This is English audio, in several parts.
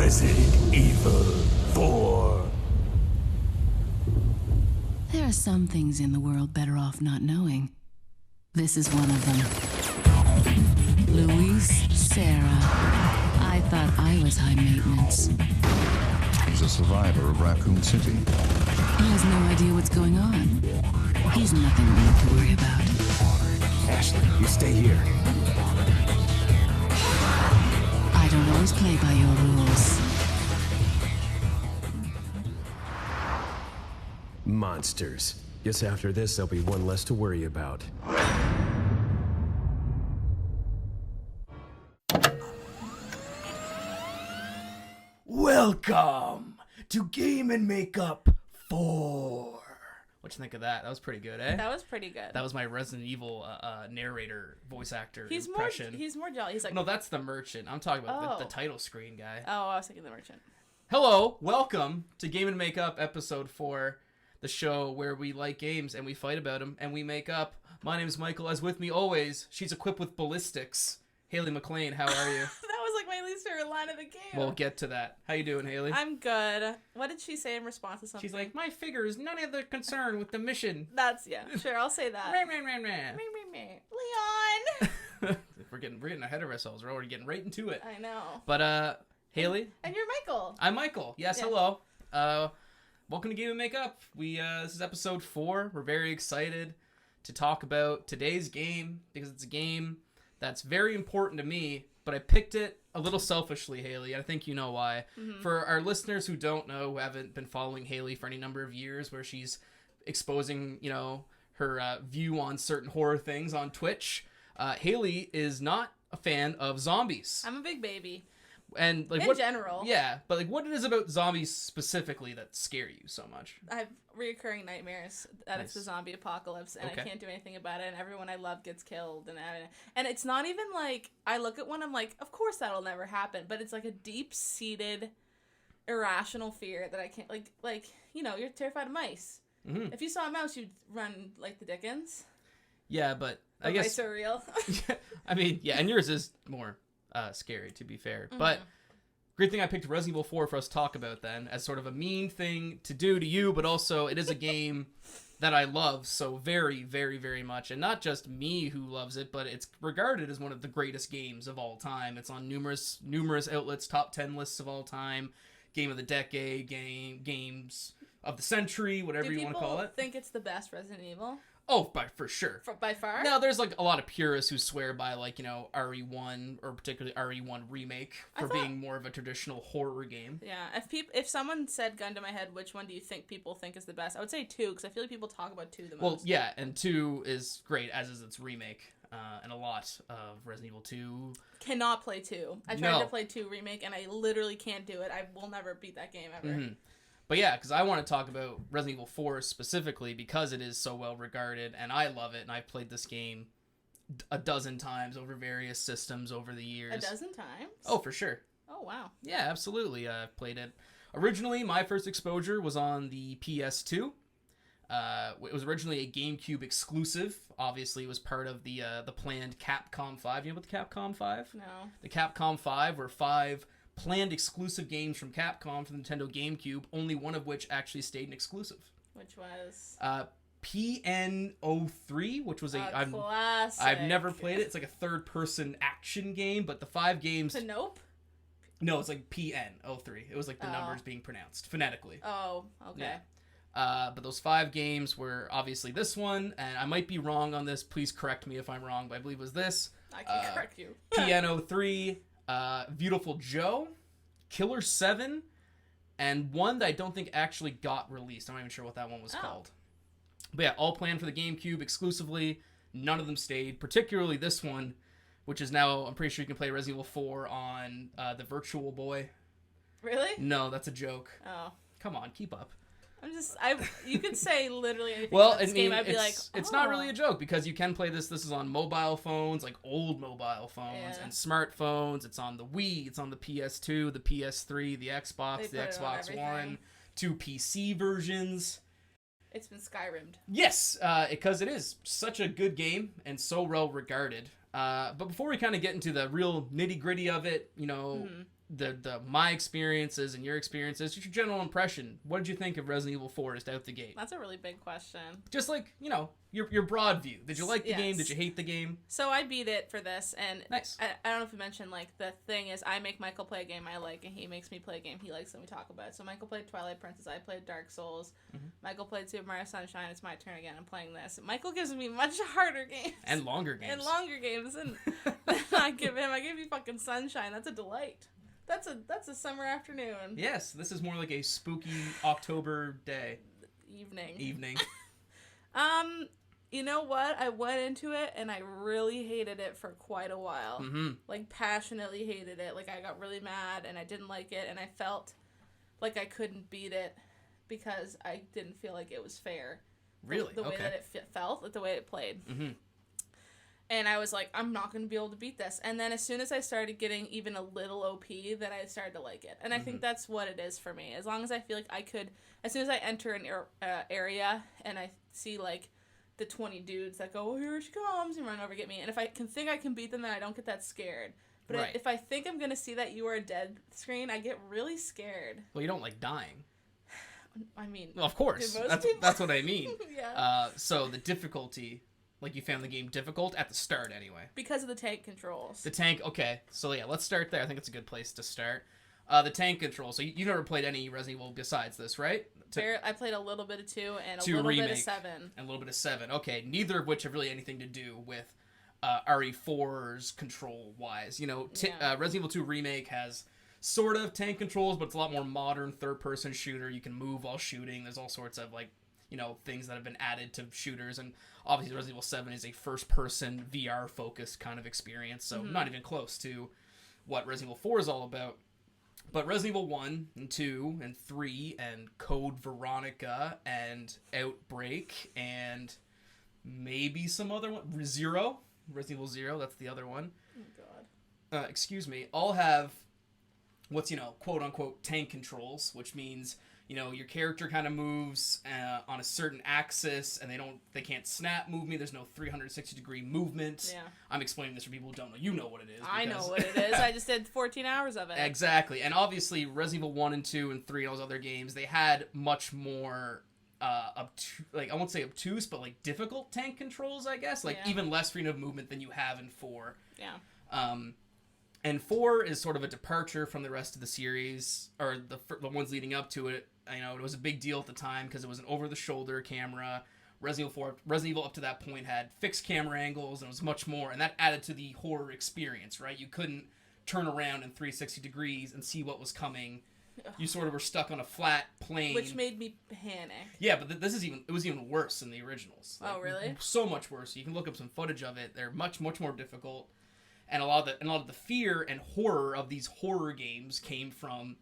Resident Evil 4. There are some things in the world better off not knowing. This is one of them. Luis Serra. I thought I was high maintenance. He's a survivor of Raccoon City. He has no idea what's going on. He's nothing we need to worry about. Ashley, you stay here. I don't always play by your rules. Monsters. Guess after this, there'll be one less to worry about. Welcome to Game and Makeup 4. What'd you think of that? That was pretty good, eh? That was pretty good. That was my Resident Evil narrator, voice actor He's impression. more jelly. He's like, No, that's the merchant. I'm talking about the Oh. title screen guy. oh, I was thinking the merchant. Hello, welcome to Game and Makeup episode 4, the show where we like games and we fight about them and we make up. My name's Michael, as with me always, she's equipped with ballistics. Haley McLean, how are you? That was like my least favorite line of the game. We'll get to that. How you doing, Haley? I'm good. What did she say in response to something? She's like, my figure is none of the concern with the mission. That's, yeah, sure, I'll say that. Leon! We're getting ahead of ourselves. We're already getting right into it. I know. But Haley, And you're Michael. I'm Michael. Yes, Yeah. hello. Welcome to Game and Makeup. This is episode 4. We're very excited to talk about today's game because it's a game that's very important to me, but I picked it a little selfishly, Haley. I think you know why. Mm-hmm. For our listeners who don't know, who haven't been following Haley for any number of years, where she's exposing, her view on certain horror things on Twitch, Haley is not a fan of zombies. I'm a big baby. And like In general. Yeah, but like what it is about zombies specifically that scare you so much? I have reoccurring nightmares that it's the Nice. zombie apocalypse and Okay. I can't do anything about it and everyone I love gets killed and it's not even like I look at one I'm like of course that'll never happen, but it's like a deep-seated irrational fear that I can't like you're terrified of mice. Mm-hmm. If you saw a mouse you'd run like the Dickens. Yeah, but I But guess mice are real. I mean, yeah, and yours is more scary, to be fair. Mm-hmm. But great thing I picked Resident Evil 4 for us to talk about then, as sort of a mean thing to do to you, but also it is a game that I love so very, very, very much. And not just me who loves it, but it's regarded as one of the greatest games of all time. It's on numerous outlets, top 10 lists of all time, game of the decade, games of the century, whatever you want to call it. Think it's the best Resident Evil? Oh, by sure. By far? Now, there's like a lot of purists who swear by RE1 or particularly RE1 Remake for being more of a traditional horror game. Yeah, if someone said gun to my head, which one do you think people think is the best? I would say 2 because I feel like people talk about 2 the most. Well, yeah, and 2 is great, as is its remake, and a lot of Resident Evil 2. Cannot play 2. I tried No. to play 2 remake and I literally can't do it. I will never beat that game ever. Mm-hmm. But yeah, because I want to talk about Resident Evil 4 specifically because it is so well regarded, and I love it, and I've played this game a dozen times over various systems over the years. A dozen times? Oh, for sure. Oh, wow. Yeah, absolutely. I've played it. Originally, my first exposure was on the PS2. It was originally a GameCube exclusive. Obviously, it was part of the planned Capcom 5. You know about the Capcom 5? No. The Capcom 5 were 5 planned exclusive games from Capcom for the Nintendo GameCube, only one of which actually stayed an exclusive. Which was? PN03, which was classic. I've never played it. It's like a third-person action game, but the 5 games... Nope? No, it's like PN03. It was like the numbers being pronounced phonetically. Oh, okay. Yeah. But those 5 games were obviously this one, and I might be wrong on this. Please correct me if I'm wrong, but I believe it was this. I can correct you. PN03, Beautiful Joe, Killer 7, and one that I don't think actually got released. I'm not even sure what that one was called. But yeah, all planned for the GameCube exclusively. None of them stayed, particularly this one, which is now, I'm pretty sure you can play Resident Evil 4 on the Virtual Boy. Really? No, that's a joke. Oh. Come on, keep up. You could say literally anything Well, about I this mean, game, I'd be like, it's not really a joke because you can play this. This is on mobile phones, like old mobile phones and smartphones. It's on the Wii, it's on the PS2, the PS3, the Xbox, the Xbox One, 2 PC versions. It's been Skyrimmed. Yes, because it is such a good game and so well regarded. But before we kind of get into the real nitty gritty of it, my experiences and your experiences, just your general impression. What did you think of Resident Evil 4 just out the gate? That's a really big question. Just like, you know, your broad view. Did you like the game? Did you hate the game? So I beat it for this, and Nice. I don't know if you mentioned, like, the thing is I make Michael play a game I like, and he makes me play a game he likes and we talk about it. So Michael played Twilight Princess, I played Dark Souls. Mm-hmm. Michael played Super Mario Sunshine, it's my turn again, I'm playing this. Michael gives me much harder games. And longer games. And longer games, and I give you fucking Sunshine, that's a delight. That's a summer afternoon. Yes, this is more like a spooky October day. Evening. You know what? I went into it and I really hated it for quite a while. Mm-hmm. Like, passionately hated it. Like, I got really mad and I didn't like it, and I felt like I couldn't beat it because I didn't feel like it was fair. Really? The way Okay. that it felt, like the way it played. Mm-hmm. And I was like, I'm not going to be able to beat this. And then as soon as I started getting even a little OP, then I started to like it. And I think that's what it is for me. As long as I feel like I could, as soon as I enter an area and I see, like, the 20 dudes that go, oh, here she comes, and run over, get me. And if I can think I can beat them, then I don't get that scared. But Right. if I think I'm going to see that you are dead screen, I get really scared. Well, you don't like dying. I mean, Well, of course. do most people? That's what I mean. Yeah. So the difficulty, like, you found the game difficult at the start anyway. Because of the tank controls. The tank, okay. So yeah, let's start there. I think it's a good place to start. The tank control. So you never played any Resident Evil besides this, right? I played a little bit of 2 and a 2 little remake, bit of 7. And a little bit of 7. Okay, neither of which have really anything to do with RE4's control-wise. You know, Yeah. Resident Evil 2 Remake has sort of tank controls, but it's a lot more modern third-person shooter. You can move while shooting. There's all sorts of, like, you know, things that have been added to shooters. And obviously Resident Evil 7 is a first-person VR-focused kind of experience, so not even close to what Resident Evil 4 is all about. But Resident Evil 1 and 2 and 3 and Code Veronica and Outbreak and maybe some other one, Resident Evil 0, that's the other one. Oh, God. Excuse me, all have what's, you know, quote-unquote tank controls, which means, you know, your character kind of moves on a certain axis, and they can't snap move me. There's no 360-degree movement. Yeah. I'm explaining this for people who don't know. You know what it is. I know because- what it is. I just did 14 hours of it. Exactly. And obviously, Resident Evil 1 and 2 and 3 and all those other games, they had much more, I won't say obtuse, but, like, difficult tank controls, I guess. Like, Yeah. even less freedom of movement than you have in 4. Yeah. And 4 is sort of a departure from the rest of the series, or the ones leading up to it. You know, it was a big deal at the time because it was an over-the-shoulder camera. Resident Evil up to that point had fixed camera angles, and it was much more, and that added to the horror experience, right? You couldn't turn around in 360 degrees and see what was coming. You sort of were stuck on a flat plane. Which made me panic. Yeah, but it was even worse than the originals. Oh, really? So much worse. You can look up some footage of it. They're much, much more difficult. And a lot of the fear and horror of these horror games came from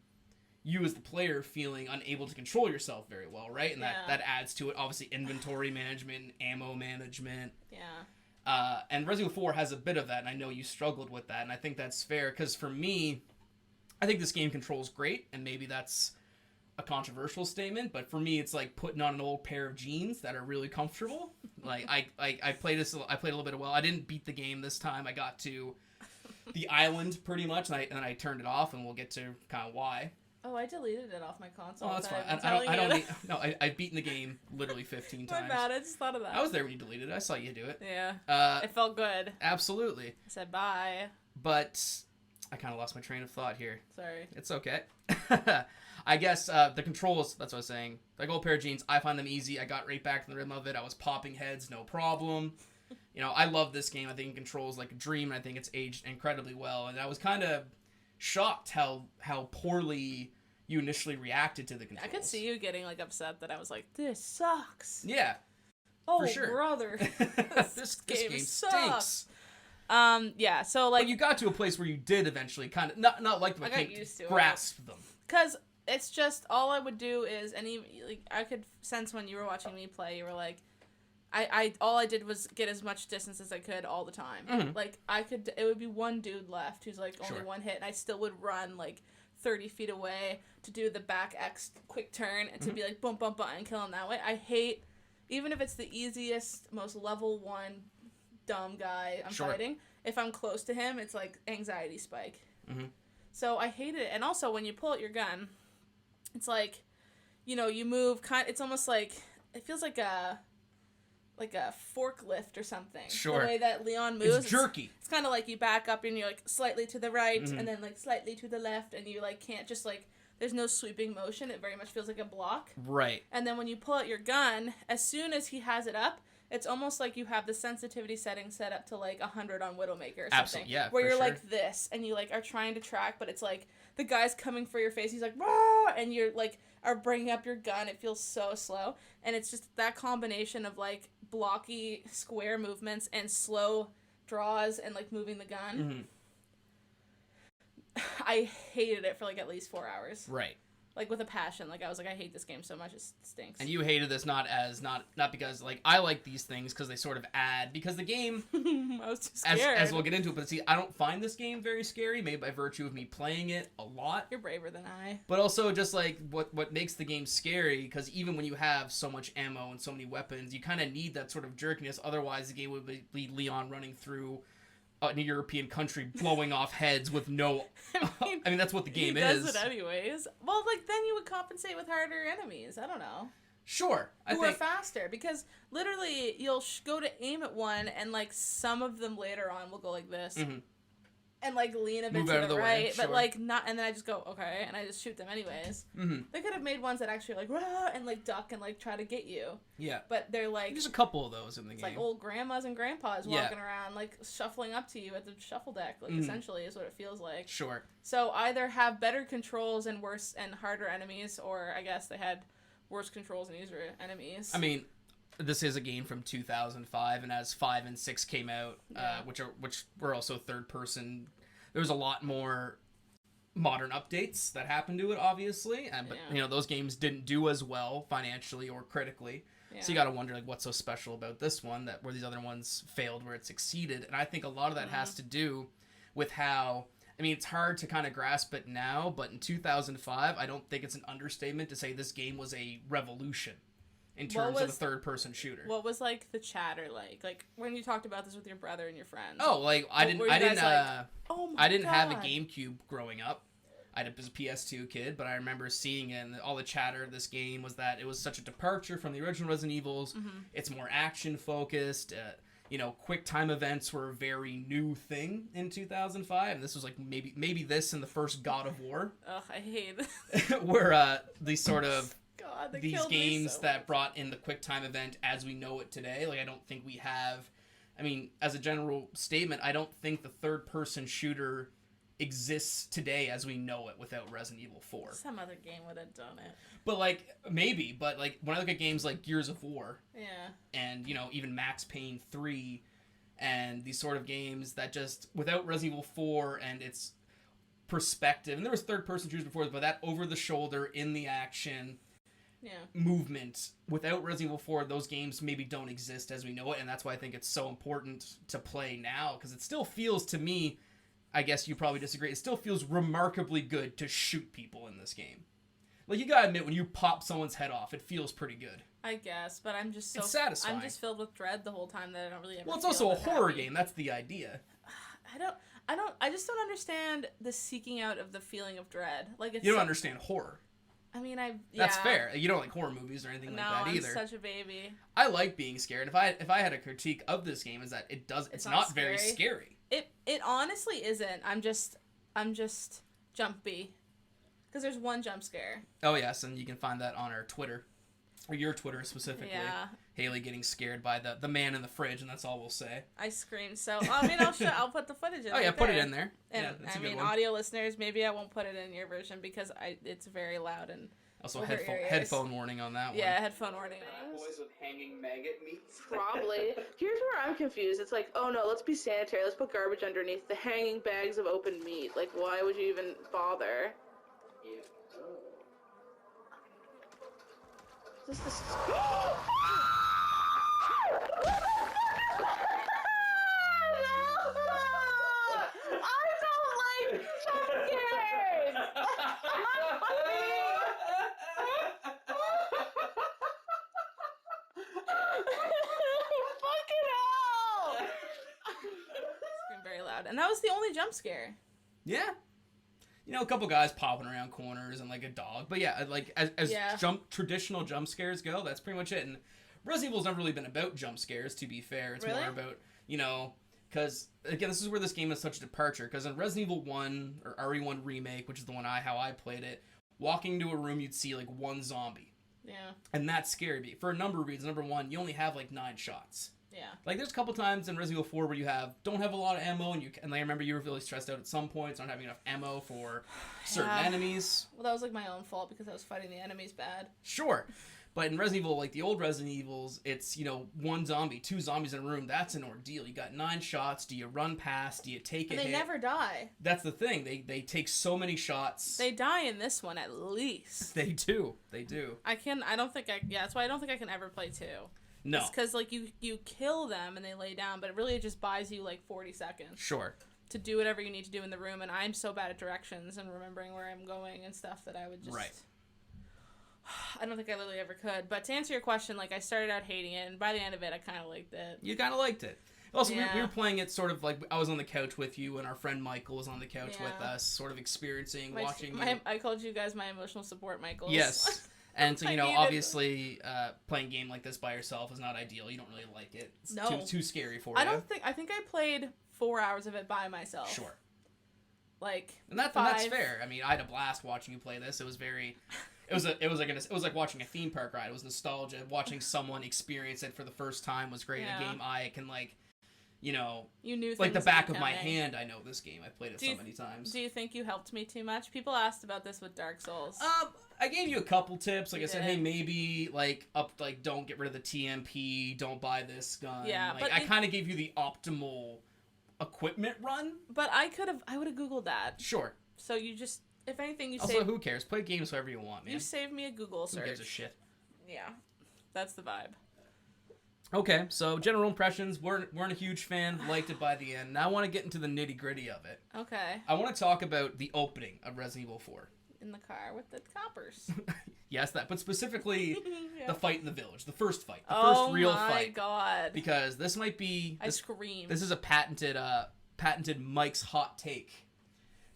you as the player feeling unable to control yourself very well, right? And that adds to it, obviously, inventory management, ammo management. Yeah. And Resident Evil 4 has a bit of that, and I know you struggled with that, and I think that's fair, because for me, I think this game controls great, and maybe that's a controversial statement, but for me, it's like putting on an old pair of jeans that are really comfortable. Like, I played a little bit well. I didn't beat the game this time. I got to the island, pretty much, and then I turned it off, and we'll get to kind of why. Oh, I deleted it off my console. Oh, that's fine. I've beaten the game literally 15 times. My bad, I just thought of that. I was there when you deleted it. I saw you do it. Yeah. It felt good. Absolutely. I said bye. But I kind of lost my train of thought here. Sorry. It's okay. I guess the controls, that's what I was saying. Like old pair of jeans, I find them easy. I got right back in the rhythm of it. I was popping heads, no problem. You know, I love this game. I think it controls like a dream, and I think it's aged incredibly well. And I was kind of shocked how poorly you initially reacted to the controls. I could see you getting like upset that I was like, this sucks. Yeah. Oh, for sure. brother. this game sucks. stinks. Yeah, so like... But you got to a place where you did eventually kind of, not like them, I got used to it. grasp them. Because it's just, all I would do is, I could sense when you were watching me play, you were like, all I did was get as much distance as I could all the time. Mm-hmm. Like, it would be one dude left who's like only one hit, and I still would run like 30 feet away to do the back X quick turn and to be like boom, boom, boom, and kill him that way. I hate, even if it's the easiest, most level 1 dumb guy I'm fighting, if I'm close to him, it's like anxiety spike. Mm-hmm. So I hated it. And also, when you pull out your gun, it's like, you know, you move it's almost like, it feels like a forklift or something. Sure. The way that Leon moves. It's jerky. It's kind of like you back up and you're like slightly to the right and then like slightly to the left, and you like can't just like, there's no sweeping motion. It very much feels like a block. Right. And then when you pull out your gun, as soon as he has it up, it's almost like you have the sensitivity setting set up to like 100 on Widowmaker or something. Absolutely, yeah, where for you're sure. like this, and you like are trying to track, but it's like the guy's coming for your face. He's like, "Rah!" And you're like are bringing up your gun. It feels so slow, and it's just that combination of like blocky square movements and slow draws and like moving the gun. I hated it for like at least 4 hours. Right. Like with a passion. Like I was like, I hate this game so much, it stinks. And you hated this not because like I like these things because they sort of add, because the game I was too scared. as we'll get into it, but see, I don't find this game very scary, maybe by virtue of me playing it a lot. You're braver than I. But also just like what makes the game scary, because even when you have so much ammo and so many weapons, you kind of need that sort of jerkiness. Otherwise, the game would be Leon running through a European country, blowing off heads with no. I mean, that's what the game is. He does it anyways. Well, like then you would compensate with harder enemies. I don't know. Sure, I Who think are faster, because literally you'll go to aim at one, and like some of them later on will go like this. And like lean a bit Move to out of the the way, right, but sure. like not, and then I just go okay, and I just shoot them anyways. They could have made ones that actually like rah, and like duck and like try to get you, yeah. but they're like There's a couple of those in the it's game. like old grandmas and grandpas Yeah. walking around like shuffling up to you at the shuffle deck, like essentially is what it feels like. Sure. So either have better controls and worse and harder enemies, or I guess they had worse controls and easier enemies. I mean, this is a game from 2005, and as 5 and 6 came out, which were also third person, there was a lot more modern updates that happened to it, obviously, but Yeah. you know, those games didn't do as well financially or critically. So you got to wonder like what's so special about this one that where these other ones failed where it succeeded. And I think a lot of that has to do with how, I mean, it's hard to kind of grasp it now, but in 2005, I don't think it's an understatement to say this game was a revolution in terms of a third-person shooter. What was like the chatter like when you talked about this with your brother and your friends? Oh, like I didn't oh my I didn't have a God. GameCube growing up. I was a PS2 kid, but I remember seeing it, and all the chatter of this game was that it was such a departure from the original Resident Evils. It's more action focused. You know, quick time events were a very new thing in 2005, and this was like maybe this and the first God of War, Ugh, I hate it. were these sort of God, they these killed me games so that much. brought in the quick time event as we know it today. Like I don't think we have. I mean, as a general statement, I don't think the third person shooter exists today as we know it without Resident Evil 4. Some other game would have done it. But like maybe, but like when I look at games like Gears of War Yeah. and you know even Max Payne 3 and these sort of games that just without Resident Evil 4 and its perspective, and there was third person shooters before, but that over the shoulder in the action Yeah. movement without Resident Evil 4, those games maybe don't exist as we know it, and that's why I think it's so important to play now, because it still feels to me, I guess you probably disagree, it still feels remarkably good to shoot people in this game. Like, you gotta admit, when you pop someone's head off, it feels pretty good. I guess, but I'm just so It's satisfying. I'm just filled with dread the whole time that I don't really ever Well, it's feel also a that horror happy. game, that's the idea. I just don't understand the seeking out of the feeling of dread. Like it's You don't understand horror. I mean, That's fair. You don't like horror movies or anything No, like that I'm either. such a baby. I like being scared. If I had a critique of this game, is that it's not not very scary. scary. It honestly isn't. I'm just jumpy. Because there's one jump scare. Oh yes, and you can find that on our Twitter, or your Twitter specifically. Yeah. Haley getting scared by the man in the fridge, and that's all we'll say. I screamed. So I mean, I'll put the footage in. Oh yeah, right put it there. in there. And Yeah, that's I a good mean, one. audio listeners, maybe I won't put it in your version because it's very loud and Also, will hurt your ears. headphone warning on that one. Yeah, headphone warning. Boys with hanging maggot meats. Probably. Here's where I'm confused. It's like, oh no, let's be sanitary. Let's put garbage underneath the hanging bags of open meat. Like, why would you even bother? Is this I don't like jump scares! Fucking hell! Screamed very loud, and that was the only jump scare. Yeah. you know, a couple guys popping around corners and like a dog. But yeah, like as traditional jump scares go, that's pretty much it. And Resident Evil's never really been about jump scares, to be fair. It's more about, you know, because again, this is where this game is such a departure. Because in Resident Evil 1 or RE1 Remake, which is the one how I played it, walking into a room, you'd see like one zombie. Yeah. And that scared me for a number of reasons. Number one, you only have like 9 shots. Yeah. Like, there's a couple times in Resident Evil 4 where you don't have a lot of ammo, and I remember you were really stressed out at some points, not having enough ammo for certain enemies. Well, that was, like, my own fault because I was fighting the enemies bad. Sure. But in Resident Evil, like, the old Resident Evils, it's, you know, 1 zombie, 2 zombies in a room. That's an ordeal. You got 9 shots. Do you run past? Do you take a hit? They never die. That's the thing. They take so many shots. They die in this one, at least. They do. They do. That's why I don't think I can ever play 2. No. It's because, like, you kill them and they lay down, but really it just buys you, like, 40 seconds. Sure. To do whatever you need to do in the room, and I'm so bad at directions and remembering where I'm going and stuff that I would just... Right. I don't think I literally ever could. But to answer your question, like, I started out hating it, and by the end of it, I kind of liked it. You kind of liked it. Also, we were playing it sort of like, I was on the couch with you, and our friend Michael was on the couch with us, sort of experiencing, watching you. I called you guys my emotional support Michaels. Yes. And so, you know, obviously, playing a game like this by yourself is not ideal. You don't really like it. It's too scary for you. I think I played 4 hours of it by myself. Sure. Like, and that's fair. I mean, I had a blast watching you play this. It was very... It was like watching a theme park ride. It was nostalgia. Watching someone experience it for the first time was great. Yeah. A game I can, like, you know, you knew like the back of my hand. I know this game. I played it so many times. Do you think you helped me too much? People asked about this with Dark Souls. I gave you a couple tips. Like I said, hey, maybe don't get rid of the TMP. Don't buy this gun. Yeah, like, I kind of gave you the optimal equipment run. But I would have Googled that. Sure. So you just. If anything, Also, who cares? Play games however you want, man. You saved me a Google search. Who gives a shit? Yeah, that's the vibe. Okay, so general impressions. Weren't a huge fan. Liked it by the end. Now I want to get into the nitty gritty of it. Okay. I want to talk about the opening of Resident Evil 4. In the car with the coppers. Yes, that. But specifically, the fight in the village. The first fight. The first real fight. Oh my god. Because this might be... I screamed. This is a patented Mike's hot take.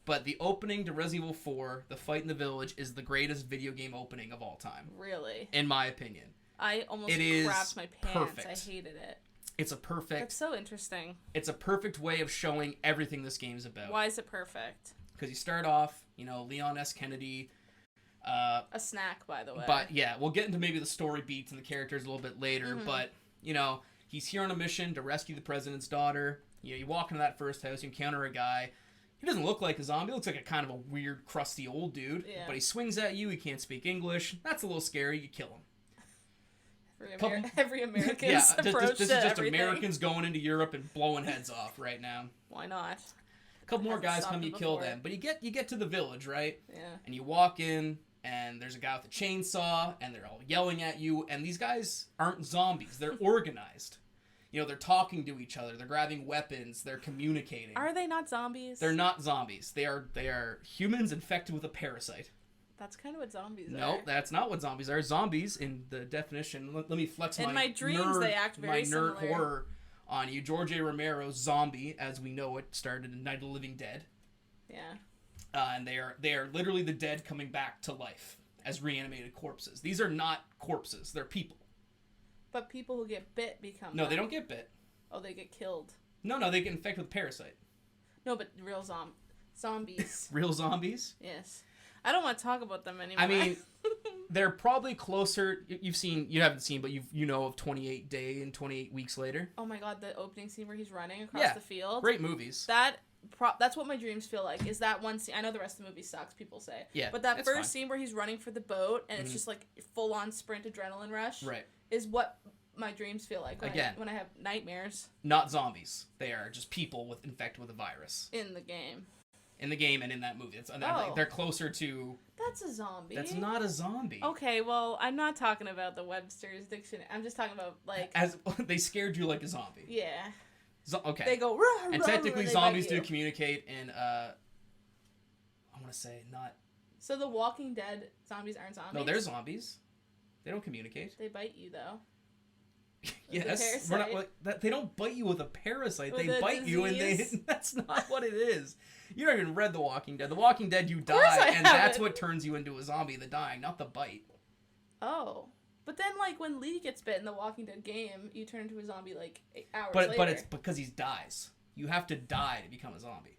But the opening to Resident Evil 4, the fight in the village, is the greatest video game opening of all time. Really? In my opinion. I almost crapped my pants. Perfect. I hated it. It's a perfect... That's so interesting. It's a perfect way of showing everything this game's about. Why is it perfect? Because you start off, you know, Leon S. Kennedy... a snack, by the way. But, yeah, we'll get into maybe the story beats and the characters a little bit later. Mm-hmm. But, you know, he's here on a mission to rescue the president's daughter. You know, you walk into that first house, you encounter a guy... He doesn't look like a zombie. He looks like a kind of a weird, crusty old dude. Yeah. But he swings at you. He can't speak English. That's a little scary. You kill him. Every American's approach this is to just everything. Americans going into Europe and blowing heads off right now. Why not? A couple more guys come, you kill them. But you get to the village, right? Yeah. And you walk in, and there's a guy with a chainsaw, and they're all yelling at you. And these guys aren't zombies. They're organized. You know, they're talking to each other. They're grabbing weapons. They're communicating. Are they not zombies? They're not zombies. They are humans infected with a parasite. That's kind of what zombies are. No, that's not what zombies are. Zombies, in the definition, let me flex in my dreams, nerd, they act very similar. nerd horror on you. George A. Romero's Zombie, as we know it, started in Night of the Living Dead. Yeah. And they are literally the dead coming back to life as reanimated corpses. These are not corpses. They're people. But people who get bit become... No, they don't get bit. Oh, they get killed. No, they get infected with a parasite. No, but real zombies. Real zombies? Yes. I don't want to talk about them anymore. I mean, they're probably closer... You haven't seen, but you know of 28 Day and 28 Weeks Later. Oh my god, the opening scene where he's running across the field. Great movies. That's what my dreams feel like, is that one scene. I know the rest of the movie sucks, people say. Yeah, but that first scene where he's running for the boat, and it's just like full-on sprint adrenaline rush. Right. Is what my dreams feel like when I have nightmares. Not zombies. They are just people infected with a virus. In the game. In the game and in that movie. They're closer to... That's a zombie. That's not a zombie. Okay, well, I'm not talking about the Webster's Dictionary. I'm just talking about, like... As they scared you like a zombie. Yeah. Okay. They go... Rah, and rah, technically rah, zombies do communicate in, I want to say, not... So the Walking Dead zombies aren't zombies? No, they're zombies. They don't communicate. They bite you, though. Yes, we're not like that. They don't bite you with a parasite. With they a bite you, and disease? that's not what it is. You don't even read The Walking Dead. The Walking Dead, you course die, I and that's haven't. what turns you into a zombie. The dying, not the bite. Oh. But then, like, when Lee gets bit in the Walking Dead game, you turn into a zombie, like, 8 hours later. But it's because he dies. You have to die to become a zombie.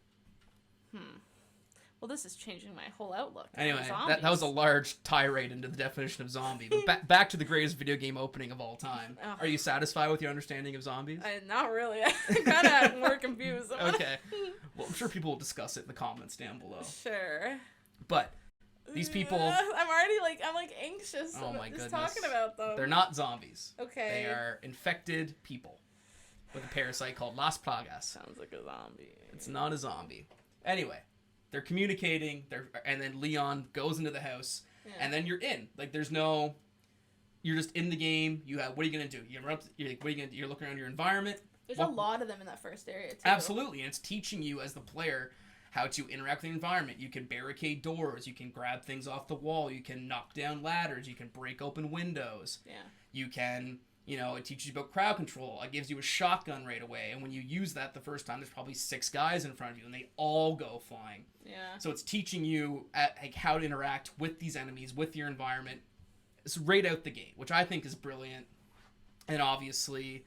Well, this is changing my whole outlook. on Anyway, zombies. that was a large tirade into the definition of zombie. But back to the greatest video game opening of all time. Oh. Are you satisfied with your understanding of zombies? Not really. I'm kind of more confused. Okay. Well, I'm sure people will discuss it in the comments down below. Sure. But these people, I'm already, like, anxious. oh my just goodness, talking about them. they're not zombies. Okay. They are infected people with a parasite called Las Plagas. Sounds like a zombie. It's not a zombie. Anyway, they're communicating. And then Leon goes into the house, and then you're in. Like, there's no. You're just in the game. You have. What are you gonna do? You're like, what are you gonna do? You're looking around your environment. There's a lot of them in that first area, too. Absolutely, and it's teaching you as the player how to interact with the environment. You can barricade doors. You can grab things off the wall. You can knock down ladders. You can break open windows. Yeah. You can. It teaches you about crowd control. It gives you a shotgun right away. And when you use that the first time, there's probably 6 guys in front of you, and they all go flying. Yeah. So it's teaching you how to interact with these enemies, with your environment. It's right out the gate, which I think is brilliant. And obviously,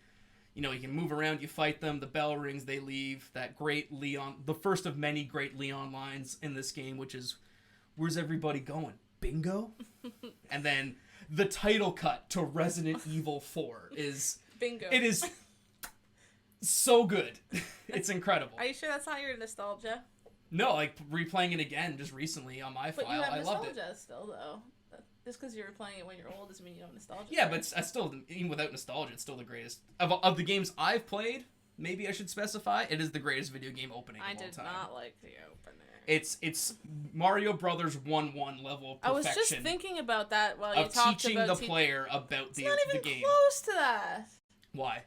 you can move around, you fight them, the bell rings, they leave. That great Leon, the first of many great Leon lines in this game, which is, "Where's everybody going? Bingo?" And then the title cut to Resident Evil 4 is... Bingo. It is so good. It's incredible. Are you sure that's not your nostalgia? No, like, replaying it again just recently on my But file, you have I loved it. nostalgia still, though. Just because you were playing it when you're old doesn't mean you have nostalgia. Yeah, but I still, even without nostalgia, it's still the greatest. Of the games I've played, maybe I should specify, it is the greatest video game opening I of all did time. not like the opener. It's Mario Brothers 1-1 level of perfection. I was just thinking about that while you of talked teaching about the player about It's the not even game. close to that. Why?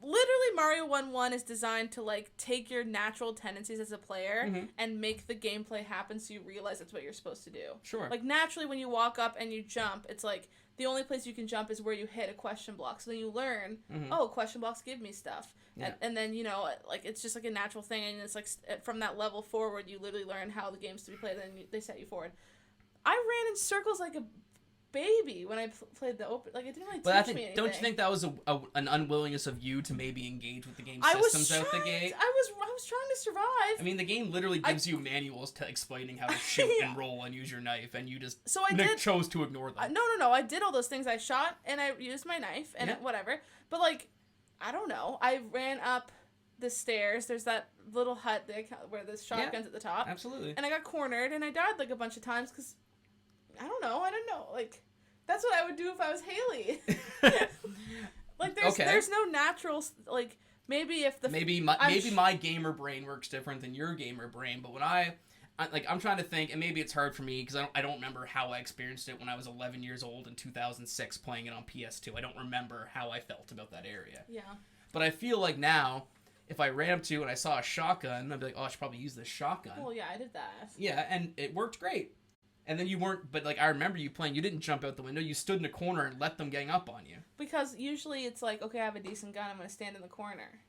Literally, Mario 1-1 is designed to, like, take your natural tendencies as a player Mm-hmm. and make the gameplay happen so you realize that's what you're supposed to do. Sure. Like, naturally, when you walk up and you jump, it's like, the only place you can jump is where you hit a question block. So then you learn, oh, question blocks give me stuff. Yeah. And then, like, it's just, like, a natural thing. And it's, like, from that level forward, you literally learn how the game's to be played, and then they set you forward. I ran in circles like a baby when I played the open. Like, it didn't really teach me anything. Don't you think that was an unwillingness of you to maybe engage with the game I was systems out the gate? I was trying to survive. I mean, the game literally gives you manuals explaining how to shoot and roll and use your knife, and you just So I did- chose to ignore them. No. I did all those things. I shot and I used my knife and whatever. But, like, I don't know. I ran up the stairs. There's that little hut where the shotgun's at the top. Absolutely. And I got cornered and I died, like, a bunch of times because, I don't know. Like, that's what I would do if I was Haley. Like, there's no natural, like, maybe if the... Maybe my gamer brain works different than your gamer brain, but when I'm trying to think, and maybe it's hard for me because I don't remember how I experienced it when I was 11 years old in 2006 playing it on PS2. I don't remember how I felt about that area. Yeah. But I feel like now, if I ran up to and I saw a shotgun, I'd be like, oh, I should probably use this shotgun. Well, yeah, I did that. Yeah, and it worked great. And then you weren't, but, like, I remember you playing, you didn't jump out the window, you stood in a corner and let them gang up on you. Because usually it's like, okay, I have a decent gun, I'm going to stand in the corner.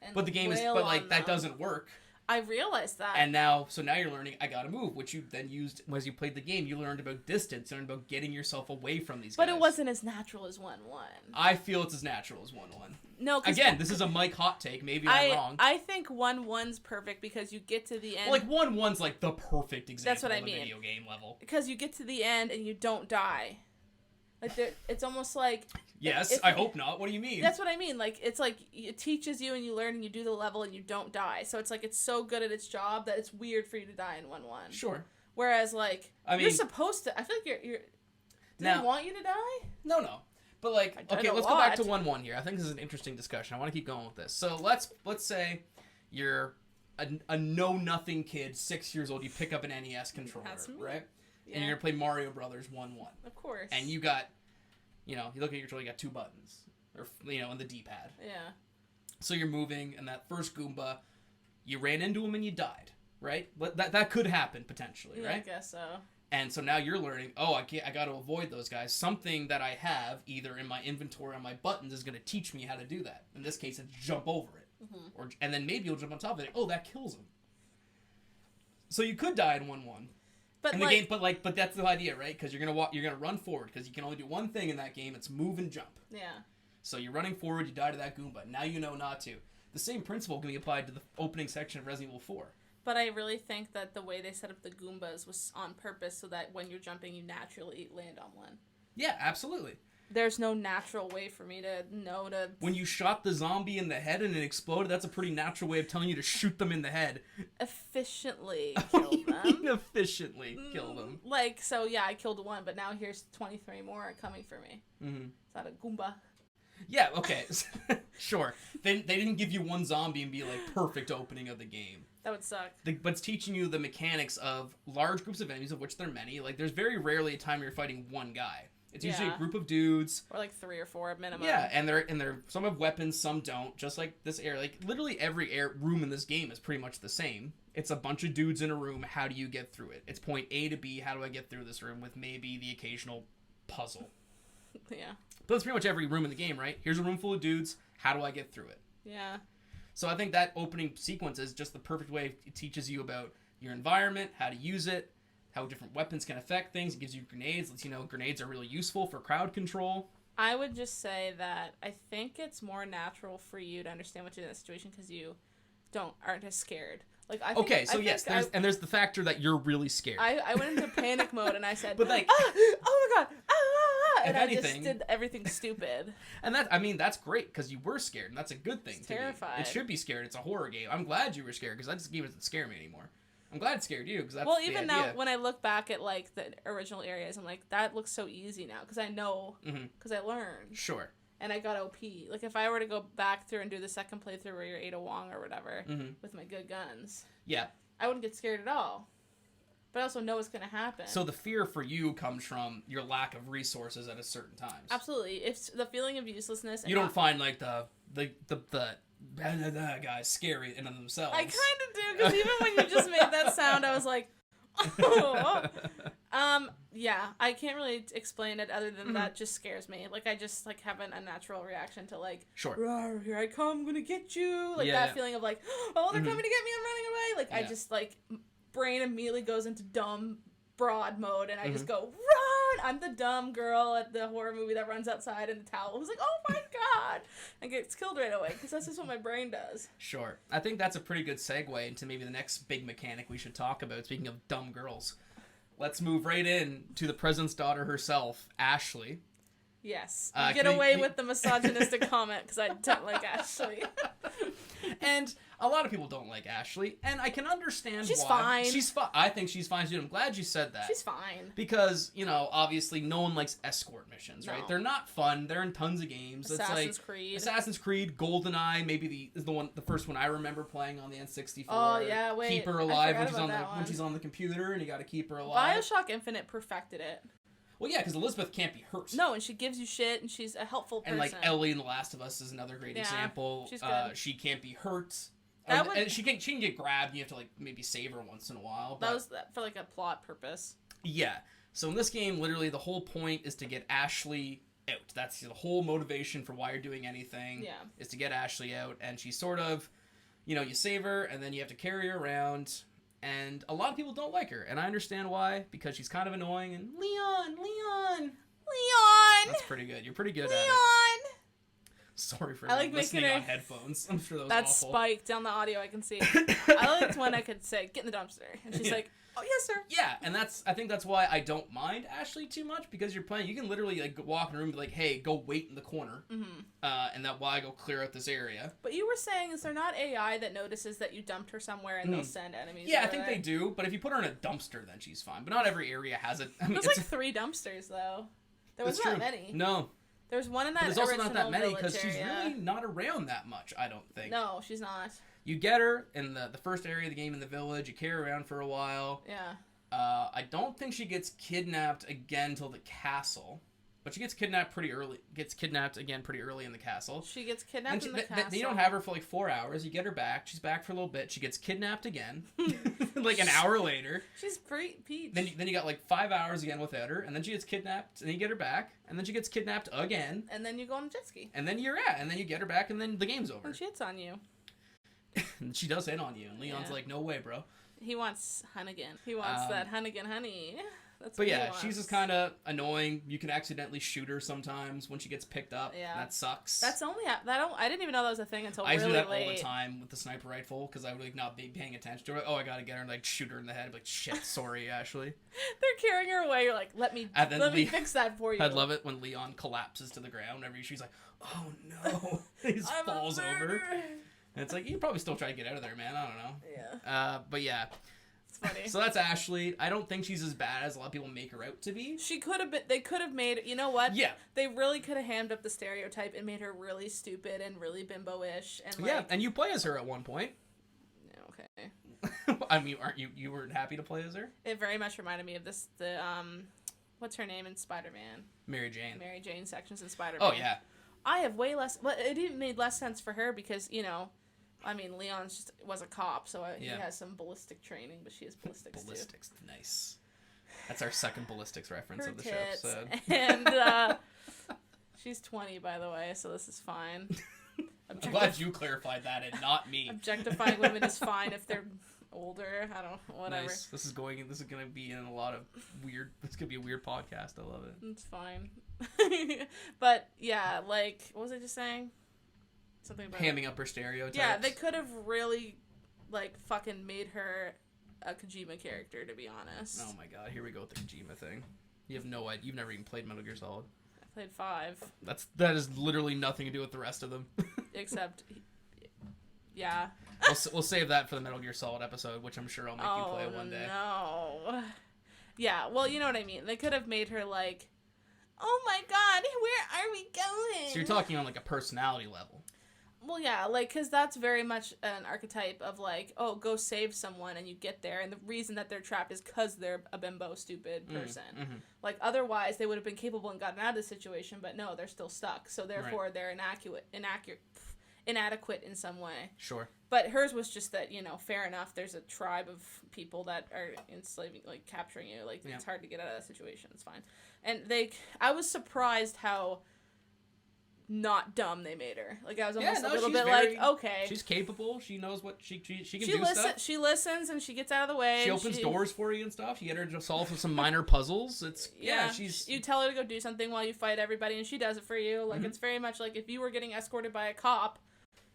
And But the game is, wail but, like, on that them. doesn't work. I realized that. And now you're learning, I gotta move, which you then used, as you played the game, you learned about distance, you learned about getting yourself away from these guys. But it wasn't as natural as 1-1. I feel it's as natural as 1-1. No, cause again, this is a Mike hot take, maybe I'm wrong. I think 1-1's perfect because you get to the end. Well, like, 1-1's like the perfect example That's what I of a mean. video game level. Because you get to the end and you don't die. Like, it's almost like... Yes, I hope not. What do you mean? That's what I mean. Like, it's like, it teaches you and you learn and you do the level and you don't die. So it's like, it's so good at its job that it's weird for you to die in 1-1. Sure. Whereas, like, I mean, you're supposed to... I feel like you're... Do they want you to die? No. But, like, okay, let's a go back to lot. 1-1 here. I think this is an interesting discussion. I want to keep going with this. So let's say you're a know-nothing kid, 6 years old. You pick up an NES controller, That's me. right? Yeah. And you're going to play Mario Brothers 1-1. Of course. And you got, you look at your controller, you got 2 buttons. Or, in the D-pad. Yeah. So you're moving, and that first Goomba, you ran into him and you died, right? That could happen, potentially, Yeah, right? I guess so. And so now you're learning, I got to avoid those guys. Something that I have either in my inventory or on my buttons is going to teach me how to do that. In this case, it's jump over it. And then maybe you'll jump on top of it. Oh, that kills him. So you could die in 1-1. But in the game, but that's the idea, right? Because you're gonna run forward because you can only do one thing in that game. It's move and jump. Yeah. So you're running forward, you die to that Goomba. Now you know not to. The same principle can be applied to the opening section of Resident Evil 4. But I really think that the way they set up the Goombas was on purpose so that when you're jumping, you naturally land on one. Yeah, absolutely. There's no natural way for me to know to... When you shot the zombie in the head and it exploded, that's a pretty natural way of telling you to shoot them in the head. Efficiently kill them. Efficiently kill them. Like, so yeah, I killed one, but now here's 23 more coming for me. Mm-hmm. Is that a Goomba? Yeah, okay. Sure. They didn't give you one zombie and be like, perfect opening of the game. That would suck. But it's teaching you the mechanics of large groups of enemies, of which there are many. Like, there's very rarely a time you're fighting one guy. It's usually a group of dudes. Or like 3 or 4 at minimum. Yeah, and they're some have weapons, some don't. Just like this area, like literally every room in this game is pretty much the same. It's a bunch of dudes in a room. How do you get through it? It's point A to B. How do I get through this room with maybe the occasional puzzle? Yeah. But that's pretty much every room in the game, right? Here's a room full of dudes. How do I get through it? Yeah. So I think that opening sequence is just the perfect way. It teaches you about your environment, how to use it, how different weapons can affect things. It gives you grenades. Lets you know grenades are really useful for crowd control. I would just say that I think it's more natural for you to understand what you're in that situation because you aren't as scared. Like I think, okay, so yes, there's the factor that you're really scared. I went into panic mode and I said, but like, oh my god, and I just did everything stupid. And that's great because you were scared, and that's a good thing. Terrified. It should be scared. It's a horror game. I'm glad you were scared because this game doesn't scare me anymore. I'm glad it scared you because that's well, even now when I look back at like the original areas, I'm like that looks so easy now because I know because I learned. Sure. And I got OP. Like if I were to go back through and do the second playthrough where you're Ada Wong or whatever with my good guns, I wouldn't get scared at all. But I also know what's going to happen. So the fear for you comes from your lack of resources at a certain times. Absolutely. It's the feeling of uselessness. You don't find like the guys scary in themselves. I kind of do because even when you just made that sound, I was like, oh. Yeah, I can't really explain it other than that just scares me. Like I just like have an unnatural reaction to like, sure, here I come, I'm gonna get you. Like that feeling of like, oh, they're coming to get me, I'm running away. Like I just like brain immediately goes into dumb broad mode and I just go run. I'm the dumb girl at the horror movie that runs outside in the towel who's like, oh my god, and gets killed right away because that's just what my brain does. Sure, I think that's a pretty good segue into maybe the next big mechanic we should talk about. Speaking of dumb girls, let's move right in to the president's daughter herself, Ashley. Yes, get away with the misogynistic comment because I don't like Ashley. And a lot of people don't like Ashley, and I can understand she's why. Fine. She's fine. I think she's fine, dude. I'm glad you said that. She's fine. Because, obviously no one likes escort missions, right? They're not fun. They're in tons of games. Assassin's Creed, GoldenEye, maybe the first one I remember playing on the N64. Oh, yeah, wait. Keep her alive when she's on the computer, and you gotta keep her alive. BioShock Infinite perfected it. Well, yeah, because Elizabeth can't be hurt. No, and she gives you shit, and she's a helpful person. And, like, Ellie in The Last of Us is another great example. She's good. She can't be hurt. And she can get grabbed, and you have to, like, maybe save her once in a while. But... That was for, like, a plot purpose. Yeah. So in this game, literally, the whole point is to get Ashley out. That's the whole motivation for why you're doing anything. Yeah. Is to get Ashley out, and she's sort of, you save her, and then you have to carry her around... And a lot of people don't like her, and I understand why, because she's kind of annoying, and Leon! That's pretty good. You're pretty good at it. Sorry for listening on headphones. I'm sure that was That's awful. spiked down the audio, I can see. I liked when I could say, get in the dumpster. And she's like, oh, yes, sir. Yeah, and I think that's why I don't mind Ashley too much, because you're playing, you can literally like walk in a room and be like, hey, go wait in the corner, and that while I go clear out this area. But you were saying, is there not AI that notices that you dumped her somewhere and they'll send enemies? Yeah, I think they do, but if you put her in a dumpster, then she's fine. But not every area has it. There's like 3 dumpsters, though. There wasn't that many. No. There's one in that original village area. There's also not that many, because she's really not around that much, I don't think. No, she's not. You get her in the first area of the game in the village, you carry her around for a while. Yeah. I don't think she gets kidnapped again till the castle. but she gets kidnapped pretty early. Gets kidnapped again pretty early in the castle. She gets kidnapped in the castle. They don't have her for like 4 hours. You get her back. She's back for a little bit. She gets kidnapped again, like an hour later. She's Peach. Then you got like 5 hours again without her, and then she gets kidnapped, and then you get her back, and then she gets kidnapped again. And then you go on a jet ski. And then and then you get her back, and then the game's over. And she hits on you. And she does hit on you, and Leon's like, no way, bro. He wants Hunnigan. He wants that Hunnigan honey. That's but what yeah, he wants. she's just kind of annoying. You can accidentally shoot her sometimes when she gets picked up. Yeah. That sucks. That's only I didn't even know that was a thing until I really do that late. all the time with the sniper rifle because I would like not be paying attention to her. Oh, I gotta get her and like shoot her in the head. I'm like, shit, sorry, Ashley. They're carrying her away. You're like, let me fix that for you. I'd love it when Leon collapses to the ground. Whenever she's like, oh no, he just falls over. And it's like, you probably still try to get out of there, man. I don't know. Yeah. But yeah. It's funny. So that's Ashley. I don't think she's as bad as a lot of people make her out to be. She could have been. They could have made. You know what? Yeah. They really could have hammed up the stereotype and made her really stupid and really bimbo-ish and like. Yeah, and you play as her at one point. Okay. I mean, aren't you weren't happy to play as her? It very much reminded me of what's her name in Spider-Man? Mary Jane. Mary Jane sections in Spider-Man. Oh yeah. I have way less. But it even made less sense for her because I mean, Leon's was a cop, so he has some ballistic training, but she has ballistics too. Ballistics, nice. That's our second ballistics reference Her of the tits, show. So. And she's 20, by the way, so this is fine. I'm glad you clarified that and not me. Objectifying women is fine if they're older. I don't whatever. Nice. This is gonna be in a lot of weird. It's gonna be a weird podcast. I love it. It's fine. But yeah, like what was I just saying? Something about hamming up her stereotypes. Yeah, they could have really like fucking made her a Kojima character, to be honest. Oh my god, here we go with the Kojima thing. You have no idea. You've never even played Metal Gear Solid. I played 5. That is literally nothing to do with the rest of them. Except, yeah. We'll save that for the Metal Gear Solid episode, which I'm sure I'll make you play one day. No. Yeah, well, you know what I mean. They could have made her like, oh my god, where are we going? So you're talking on like a personality level. Well, yeah, like, because that's very much an archetype of, like, oh, go save someone, and you get there, and the reason that they're trapped is because they're a bimbo, stupid person. Mm-hmm. Like, otherwise, they would have been capable and gotten out of the situation, but no, they're still stuck, so therefore they're inadequate in some way. Sure. But hers was just that, fair enough, there's a tribe of people that are enslaving, like, capturing you, like, it's hard to get out of that situation, it's fine. And I was surprised how not dumb they made her. Like, I was almost a little bit like, okay. She's capable. She knows what she can do stuff. She listens and she gets out of the way. She opens doors for you and stuff. You get her to solve some minor puzzles. It's she's. You tell her to go do something while you fight everybody, and she does it for you. Like it's very much like if you were getting escorted by a cop,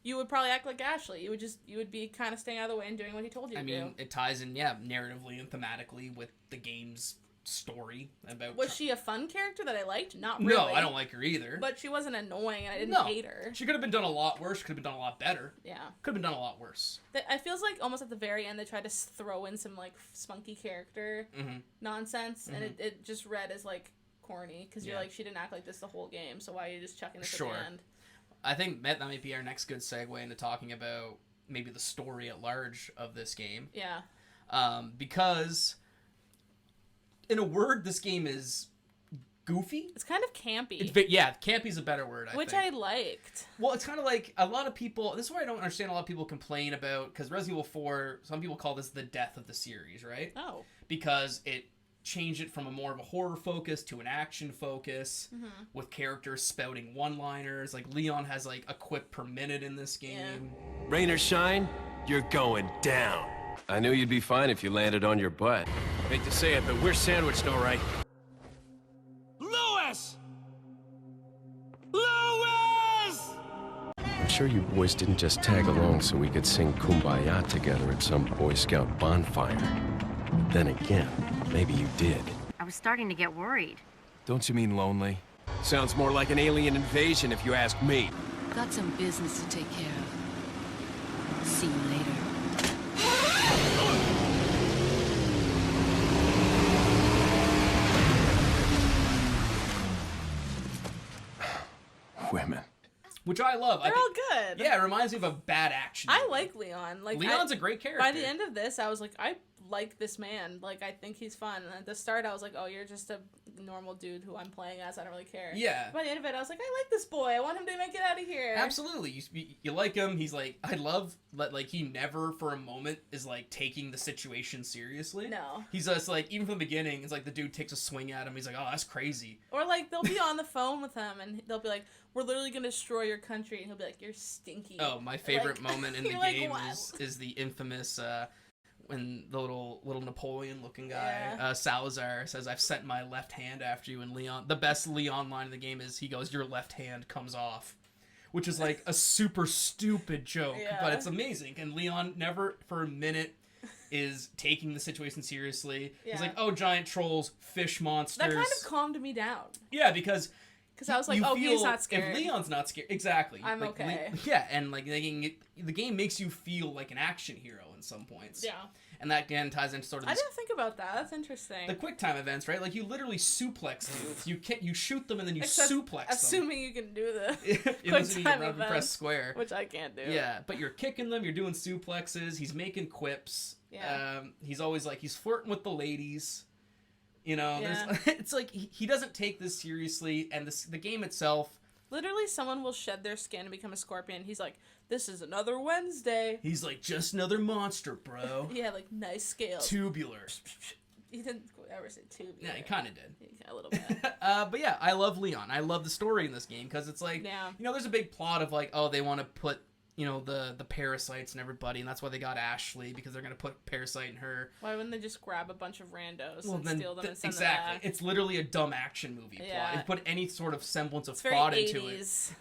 you would probably act like Ashley. You would be kind of staying out of the way and doing what he told you to do. I mean, it ties in narratively and thematically with the game's story about. Was she a fun character that I liked? Not really. No, I don't like her either. But she wasn't annoying, and I didn't hate her. She could have been done a lot worse. Could have been done a lot better. Yeah. Could have been done a lot worse. I feels like almost at the very end they tried to throw in some like spunky character nonsense, and it just read as like corny because you're like, she didn't act like this the whole game, so why are you just chucking this at the end? I think that might be our next good segue into talking about maybe the story at large of this game. Yeah. Because in a word, this game is goofy. It's kind of campy. Campy's a better word, I think. Which I liked. Well, it's kind of like a lot of people... This is why I don't understand a lot of people complain about... Because Resident Evil 4, some people call this the death of the series, right? Oh. Because it changed it from more of a horror focus to an action focus with characters spouting one-liners. Like, Leon has, like, a quip per minute in this game. Yeah. Rain or shine, you're going down. I knew you'd be fine if you landed on your butt. Hate to say it, but we're sandwiched all right. Louis! Louis! I'm sure you boys didn't just tag along so we could sing Kumbaya together at some Boy Scout bonfire. Then again, maybe you did. I was starting to get worried. Don't you mean lonely? Sounds more like an alien invasion if you ask me. Got some business to take care of. See you later. Women. Which I love. They're all good. Yeah, it reminds me of a bad action movie. I like Leon. Like Leon's a great character. By the end of this, I was like, I like this man. Like, I think he's fun. And at the start, I was like, oh, you're just a normal dude who I'm playing as. I don't really care. Yeah. By the end of it, I was like, I like this boy. I want him to make it out of here. Absolutely. You like him. He's like, I love that, like, he never for a moment is, like, taking the situation seriously. No. He's just, like, even from the beginning, it's like the dude takes a swing at him. He's like, oh, that's crazy. Or, like, they'll be on the phone with him, and they'll be like, we're literally going to destroy your country. And he'll be like, you're stinky. Oh, my favorite moment in the you're game like, is the infamous, when the little Napoleon-looking guy, Yeah. Salazar, says, I've sent my left hand after you, and Leon, the best Leon line in the game is, he goes, your left hand comes off. Which is, like, a super stupid joke, Yeah. but it's amazing. And Leon never, for a minute, is taking the situation seriously. Yeah. He's like, oh, giant trolls, fish monsters. That kind of calmed me down. Yeah, because I was like, oh, he's not scared. If Leon's not scared, exactly. I'm like, okay. Yeah, and, like, the game makes you feel like an action hero in some points. Yeah. And that, again, ties into sort of I this, didn't think about that. That's interesting. the quick time events, right? Like, you literally suplex dudes. You shoot them and then you Except suplex them. assuming you can do the It quick was when you time run up and press events, square. which I can't do. Yeah, but you're kicking them, you're doing suplexes, he's making quips. Yeah. He's always like, he's flirting with the ladies. You know, Yeah. there's it's like, he doesn't take this seriously, and the game itself, Literally, someone will shed their skin and become a scorpion. He's like, this is another Wednesday. he's like, just another monster, bro. He had, like, nice scales. Tubular. He didn't ever say tubular. Yeah, he kind of did. A little bit. But yeah, I love Leon. I love the story in this game, because it's like, Yeah. you know, there's a big plot of like, oh, they want to put, you know, the parasites and everybody, and that's why they got Ashley, because they're going to put Parasite in her. Why wouldn't they just grab a bunch of randos Well, and then, steal them and send exactly. them back? It's literally a dumb action movie plot. Yeah. It put any sort of semblance of It's very thought 80s. into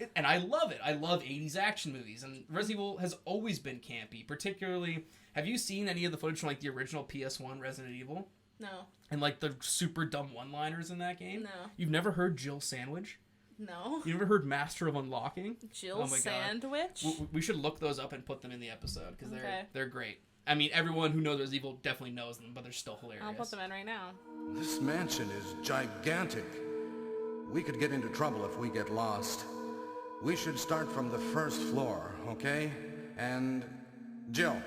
it. And I love it. I love 80s action movies. And Resident Evil has always been campy. Particularly, have you seen any of the footage from like the original PS1 Resident Evil? No. And like the super dumb one-liners in that game? No. You've never heard Jill Sandwich? No. You never heard Master of Unlocking? Jill Oh my God. Sandwich? We should look those up and put them in the episode, because Okay. they're great. I mean, everyone who knows Resident Evil definitely knows them, but they're still hilarious. I'll put them in right now. This mansion is gigantic. We could get into trouble if we get lost. We should start from the first floor, okay? And Jill,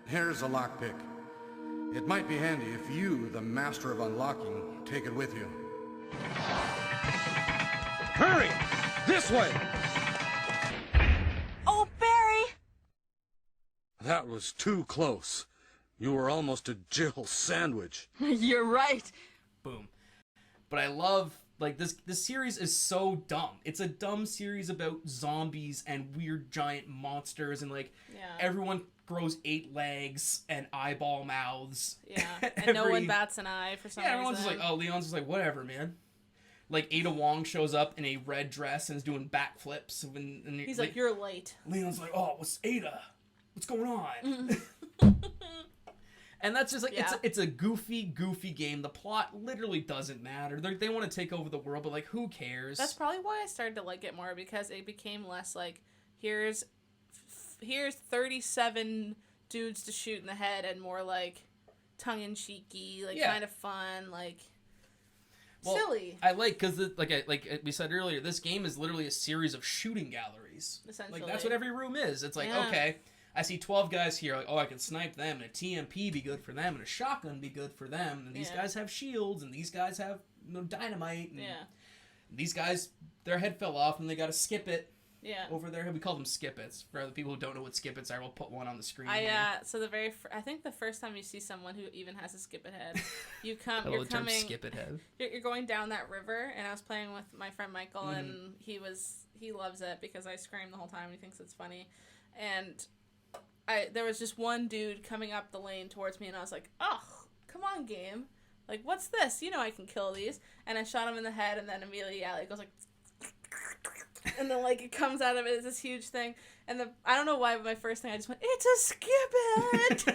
here's a lockpick. It might be handy if you, the master of unlocking, take it with you. Hurry! This way! Oh, Barry! That was too close. You were almost a Jill sandwich. You're right. Boom. But I love, like, this series is so dumb. It's a dumb series about zombies and weird giant monsters, and like everyone grows 8 legs and eyeball mouths. Yeah, and no one bats an eye for some reason. Everyone's just like, oh, Leon's just like, whatever, man. Like, Ada Wong shows up in a red dress and is doing backflips. And he's like, you're late. Leon's like, oh, what's Ada? What's going on? And that's just like, it's a goofy game. The plot literally doesn't matter. They want to take over the world, but like, who cares? That's probably why I started to like it more, because it became less like, here's 37 dudes to shoot in the head, and more like tongue-in-cheeky, like kind of fun, like silly. I like, because like we said earlier, this game is literally a series of shooting galleries. Essentially. Like, that's what every room is. It's like, okay, I see 12 guys here. Like, oh, I can snipe them, and a TMP be good for them, and a shotgun be good for them, and these guys have shields, and these guys have dynamite, and these guys, their head fell off, and they got to skip it. Yeah. Over there, we call them skip-its. For other people who don't know what skip-its are, we'll put one on the screen. So I think the first time you see someone who even has a skip-it head, you're skip-it head. You're going down that river, and I was playing with my friend Michael, and he loves it because I scream the whole time and he thinks it's funny. And there was just one dude coming up the lane towards me, and I was like, oh, come on, game. Like, what's this? You know I can kill these. And I shot him in the head, and then immediately, it goes like, and then, like, it comes out of it as this huge thing. And I don't know why, but my first thing, I just went, it's a skip-it!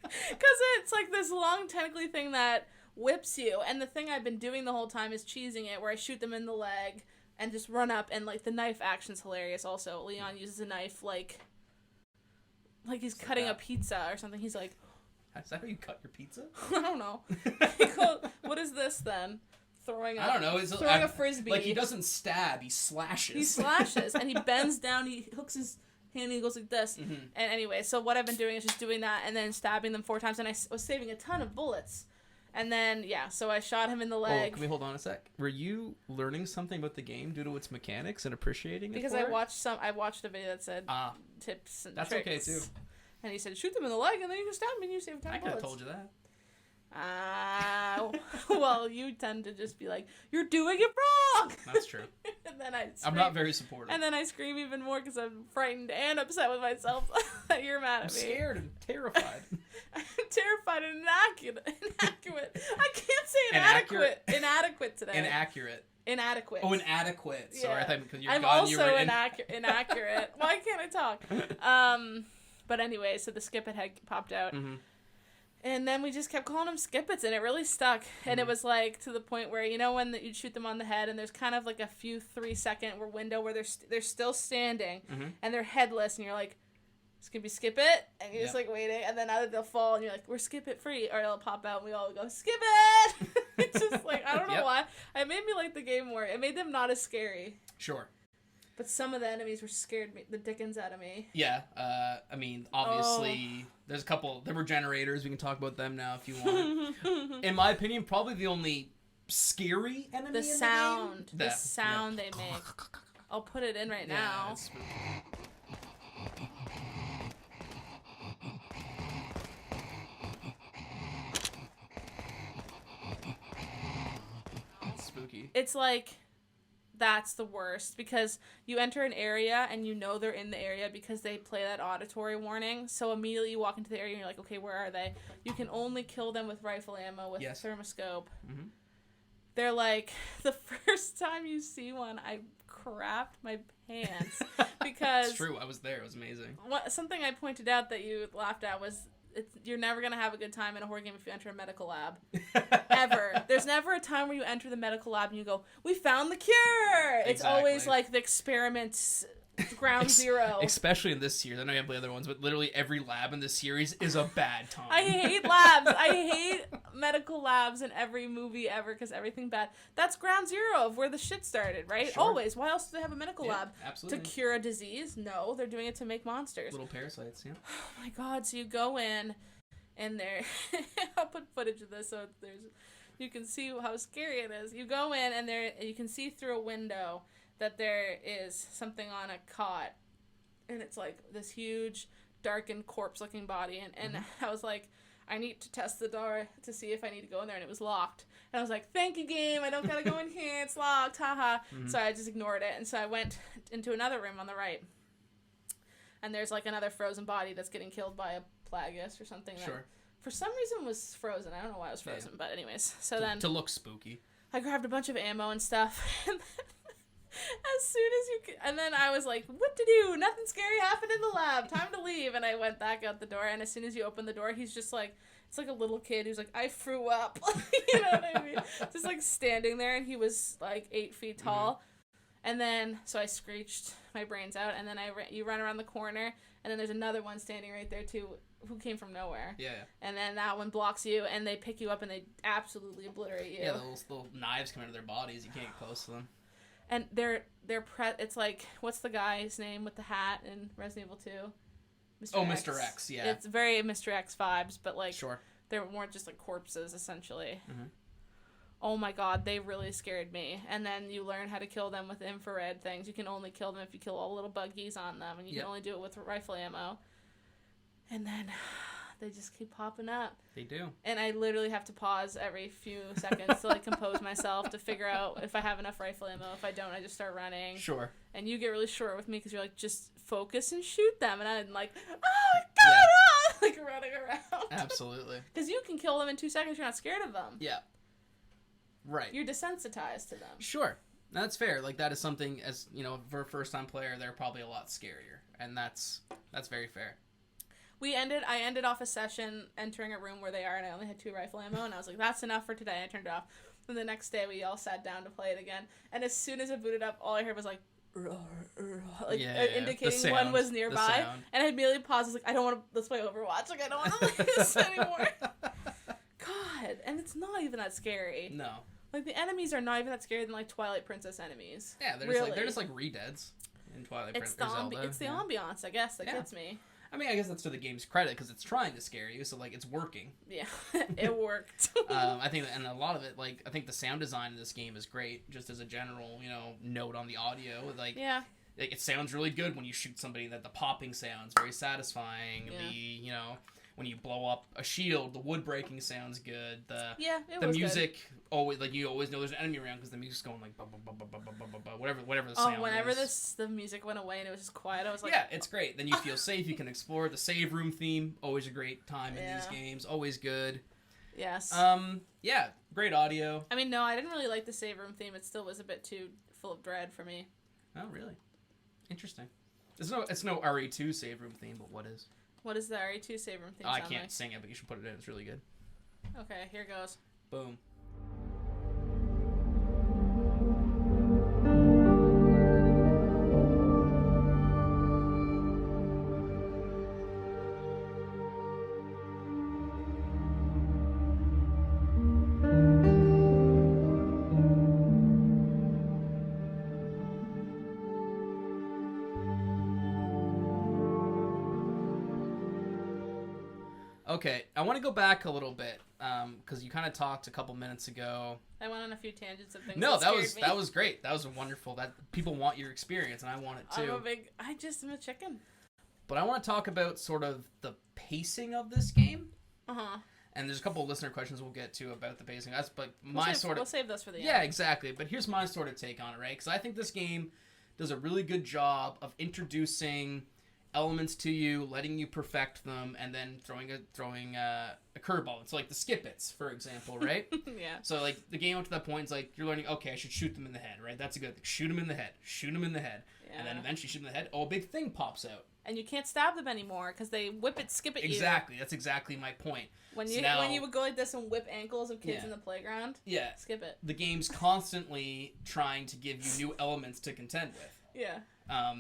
Because it's, like, this long, tentacly thing that whips you. And the thing I've been doing the whole time is cheesing it, where I shoot them in the leg and just run up. And, like, the knife action's hilarious also. Leon uses a knife, like he's cutting a pizza or something. He's like... Is that how you cut your pizza? I don't know. What is this, then? Throwing a frisbee. Like, he doesn't stab, he slashes. He slashes, and he bends down, he hooks his and he goes like this. And anyway, so what I've been doing is just doing that and then stabbing them 4 times, and I was saving a ton of bullets. And then, yeah, so I shot him in the leg. Oh, can we hold on a sec? Were you learning something about the game due to its mechanics and appreciating it? Because I watched a video that said tips and that's tricks. okay, too. And he said, shoot them in the leg, and then you can stab them, and you save 10 bullets. I could have told you that. Well, you tend to just be like, you're doing it wrong! That's true. And then I'm not very supportive. And then I scream even more because I'm frightened and upset with myself that you're mad at me. I'm scared and terrified. I'm terrified and inaccurate. I can't say inadequate today. Inadequate. Oh, inadequate. Sorry, Yeah. I thought because you're I'm gone, also you were inaccurate. Why can't I talk? But anyway, so the Skipit head popped out. And then we just kept calling them Skipits, and it really stuck. And it was like to the point where, you know, when you'd shoot them on the head, and there's kind of like a few 3-second window where they're still standing, and they're headless, and you're like, it's gonna be Skipit, and you're just like waiting, and then either they'll fall, and you're like, we're Skipit free, or it'll pop out, and we all go Skipit. It's just like, I don't know why. It made me like the game more. It made them not as scary. Sure. But some of the enemies were scared the dickens out of me. Yeah, I mean, obviously, there's a couple. There were generators. We can talk about them now if you want. In my opinion, probably the only scary enemy. The sound they make. I'll put it in right now. It's spooky. It's spooky. It's like. That's the worst because you enter an area and you know they're in the area because they play that auditory warning. So immediately you walk into the area and you're like, okay, where are they? You can only kill them with rifle ammo, with thermoscope. They're like, the first time you see one, I crapped my pants because... It's true. I was there. It was amazing. Something I pointed out that you laughed at was... you're never going to have a good time in a horror game if you enter a medical lab. Ever. There's never a time where you enter the medical lab and you go, we found the cure! It's always like the experiments ground zero. Especially in this series. I know you have the other ones, but literally every lab in this series is a bad time. I hate labs. I hate medical labs in every movie ever because everything bad. That's ground zero of where the shit started, right? Sure. Always. Why else do they have a medical lab? Absolutely. To cure a disease? No, they're doing it to make monsters. Little parasites, yeah. Oh my god, so you go in and there I'll put footage of this so you can see how scary it is. You go in and you can see through a window that there is something on a cot, and it's like this huge, darkened, corpse-looking body, and I was like, I need to test the door to see if I need to go in there, and it was locked. And I was like, thank you, game, I don't gotta go in here, it's locked, haha. So I just ignored it, and so I went into another room on the right, and there's like another frozen body that's getting killed by a plagueis or something that for some reason was frozen. I don't know why it was frozen, but anyways, so then... To look spooky. I grabbed a bunch of ammo and stuff, and then... As soon as you could, and then I was like, what to do? Nothing scary happened in the lab. Time to leave. And I went back out the door, and as soon as you open the door, he's just like, it's like a little kid who's like, I threw up. You know what I mean? Just like standing there, and he was like 8 feet tall. And then, so I screeched my brains out, and then you run around the corner, and then there's another one standing right there too, who came from nowhere. Yeah. And then that one blocks you, and they pick you up, and they absolutely obliterate you. Yeah, those little knives come out of their bodies. You can't get close to them. And it's like, what's the guy's name with the hat in Resident Evil 2? Mr. X, yeah. It's very Mr. X vibes, but like, they're more just like corpses, essentially. Oh my god, they really scared me. And then you learn how to kill them with infrared things. You can only kill them if you kill all the little buggies on them, and you can only do it with rifle ammo. And then... they just keep popping up. They do. And I literally have to pause every few seconds to like compose myself to figure out if I have enough rifle ammo. If I don't, I just start running. Sure. And you get really short with me because you're like, just focus and shoot them. And I'm like, oh my god, like running around. Absolutely. Because you can kill them in 2 seconds. You're not scared of them. Yeah. Right. You're desensitized to them. Sure. That's fair. Like, that is something, as, you know, for a first-time player, they're probably a lot scarier. And that's very fair. I ended off a session entering a room where they are, and I only had 2 rifle ammo, and I was like, that's enough for today. I turned it off. And the next day, we all sat down to play it again. And as soon as it booted up, all I heard was like, indicating one was nearby. And I immediately paused. I was like, I don't want to, let's play Overwatch. Like, I don't want to play this anymore. God. And it's not even that scary. No. Like, the enemies are not even that scary than, like, Twilight Princess enemies. Yeah, they're just like re-deads. in Twilight It's Princess the Zelda. it's the ambiance, I guess, that gets me. I mean, I guess that's to the game's credit because it's trying to scare you, so like it's working. Yeah, it worked. I think, and a lot of it, like I think the sound design in this game is great. Just as a general, note on the audio, like yeah, like it sounds really good when you shoot somebody. That the popping sounds very satisfying. Yeah. When you blow up a shield, the wood breaking sounds good. The was music good. Always, like, you always know there's an enemy around because the music's going like whatever the sound whenever is. the music went away and it was just quiet, I was like, yeah, it's great. Then you feel safe. You can explore. The save room theme, always a great time in these games. Always good. Yes. Yeah, great audio. I mean, no, I didn't really like the save room theme. It still was a bit too full of dread for me. Oh, really? Interesting. It's no RE2 save room theme, but what is? What is the RE2 save room theme? I can't sing it, but you should put it in. It's really good. Okay, here goes. Boom. Okay, I want to go back a little bit because you kind of talked a couple minutes ago. I went on a few tangents of things. No, that me. was great. That was wonderful. That people want your experience, and I want it too. I'm a chicken. But I want to talk about sort of the pacing of this game. And there's a couple of listener questions we'll get to about the pacing. That's but we'll save those for the end. Yeah, exactly. But here's my sort of take on it, right? Because I think this game does a really good job of introducing elements to you, letting you perfect them, and then throwing a curveball. It's like the skip its, for example, right? Yeah. So like the game up to that point is like you're learning. Okay, I should shoot them in the head, right? That's a good thing. Shoot them in the head. Shoot them in the head. Yeah. And then eventually shoot them in the head. Oh, a big thing pops out. And you can't stab them anymore because they whip it, skip it. Exactly. That's exactly my point. When you would go like this and whip ankles of kids in the playground. Yeah. Skip it. The game's constantly trying to give you new elements to contend with. Yeah.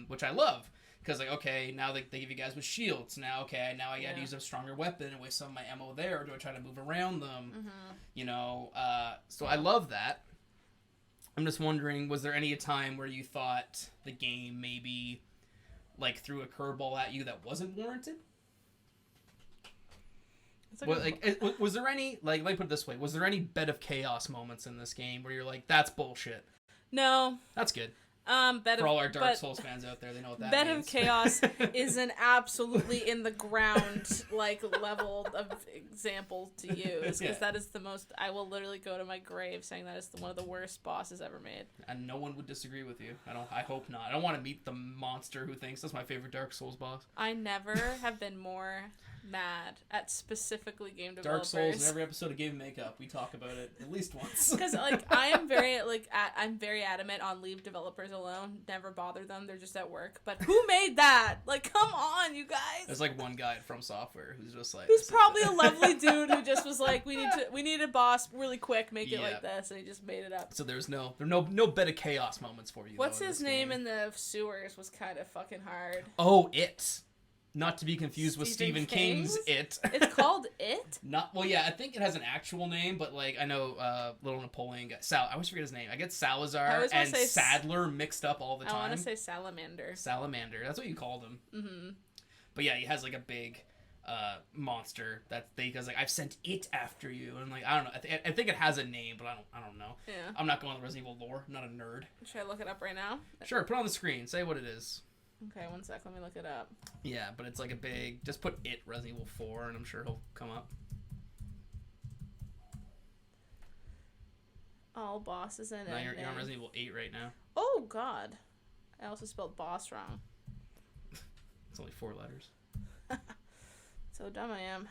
Which I love. Because, like, okay, now they give you guys with shields. Now, okay, now I gotta use a stronger weapon and waste some of my ammo there. Or do I try to move around them? Mm-hmm. So I love that. I'm just wondering, was there any time where you thought the game maybe, like, threw a curveball at you that wasn't warranted? Was there any, like, let me put it this way. Was there any bed of chaos moments in this game where you're like, that's bullshit? No. That's good. For all our Dark Souls fans out there, they know what that means. Bed of Chaos is an absolutely in the ground level of example to use because that is the most. I will literally go to my grave saying that is one of the worst bosses ever made. And no one would disagree with you. I hope not. I don't want to meet the monster who thinks that's my favorite Dark Souls boss. I never have been more mad at specifically game developers. Dark Souls in every episode of Game Makeup, we talk about it at least once. Because I'm very adamant on leave developers alone. Never bother them. They're just at work. But who made that? Like, come on, you guys. There's like one guy From Software who's just like, who's probably a lovely dude who just was like, we need a boss really quick. Make it like this, and he just made it up. So there's no bed of chaos moments for you. What's his name in the sewers was kind of fucking hard. Oh, It. Not to be confused with Stephen King's It. It's called It? I think it has an actual name, but like I know Little Napoleon I always forget his name. I get Salazar and Sadler mixed up all the time. I want to say Salamander. Salamander. That's what you called him. Mm-hmm. But yeah, he has like a big monster because like I've sent it after you, and like I don't know. I think it has a name, but I don't know. Yeah. I'm not going to Resident Evil lore. I'm not a nerd. Should I look it up right now? Sure. Put it on the screen. Say what it is. Okay, one sec. Let me look it up. Yeah, but it's like a big... Just put It Resident Evil 4, and I'm sure he'll come up. All bosses in it. No, you're on Resident Evil 8 right now. Oh, God. I also spelled boss wrong. It's only 4 letters. So dumb I am.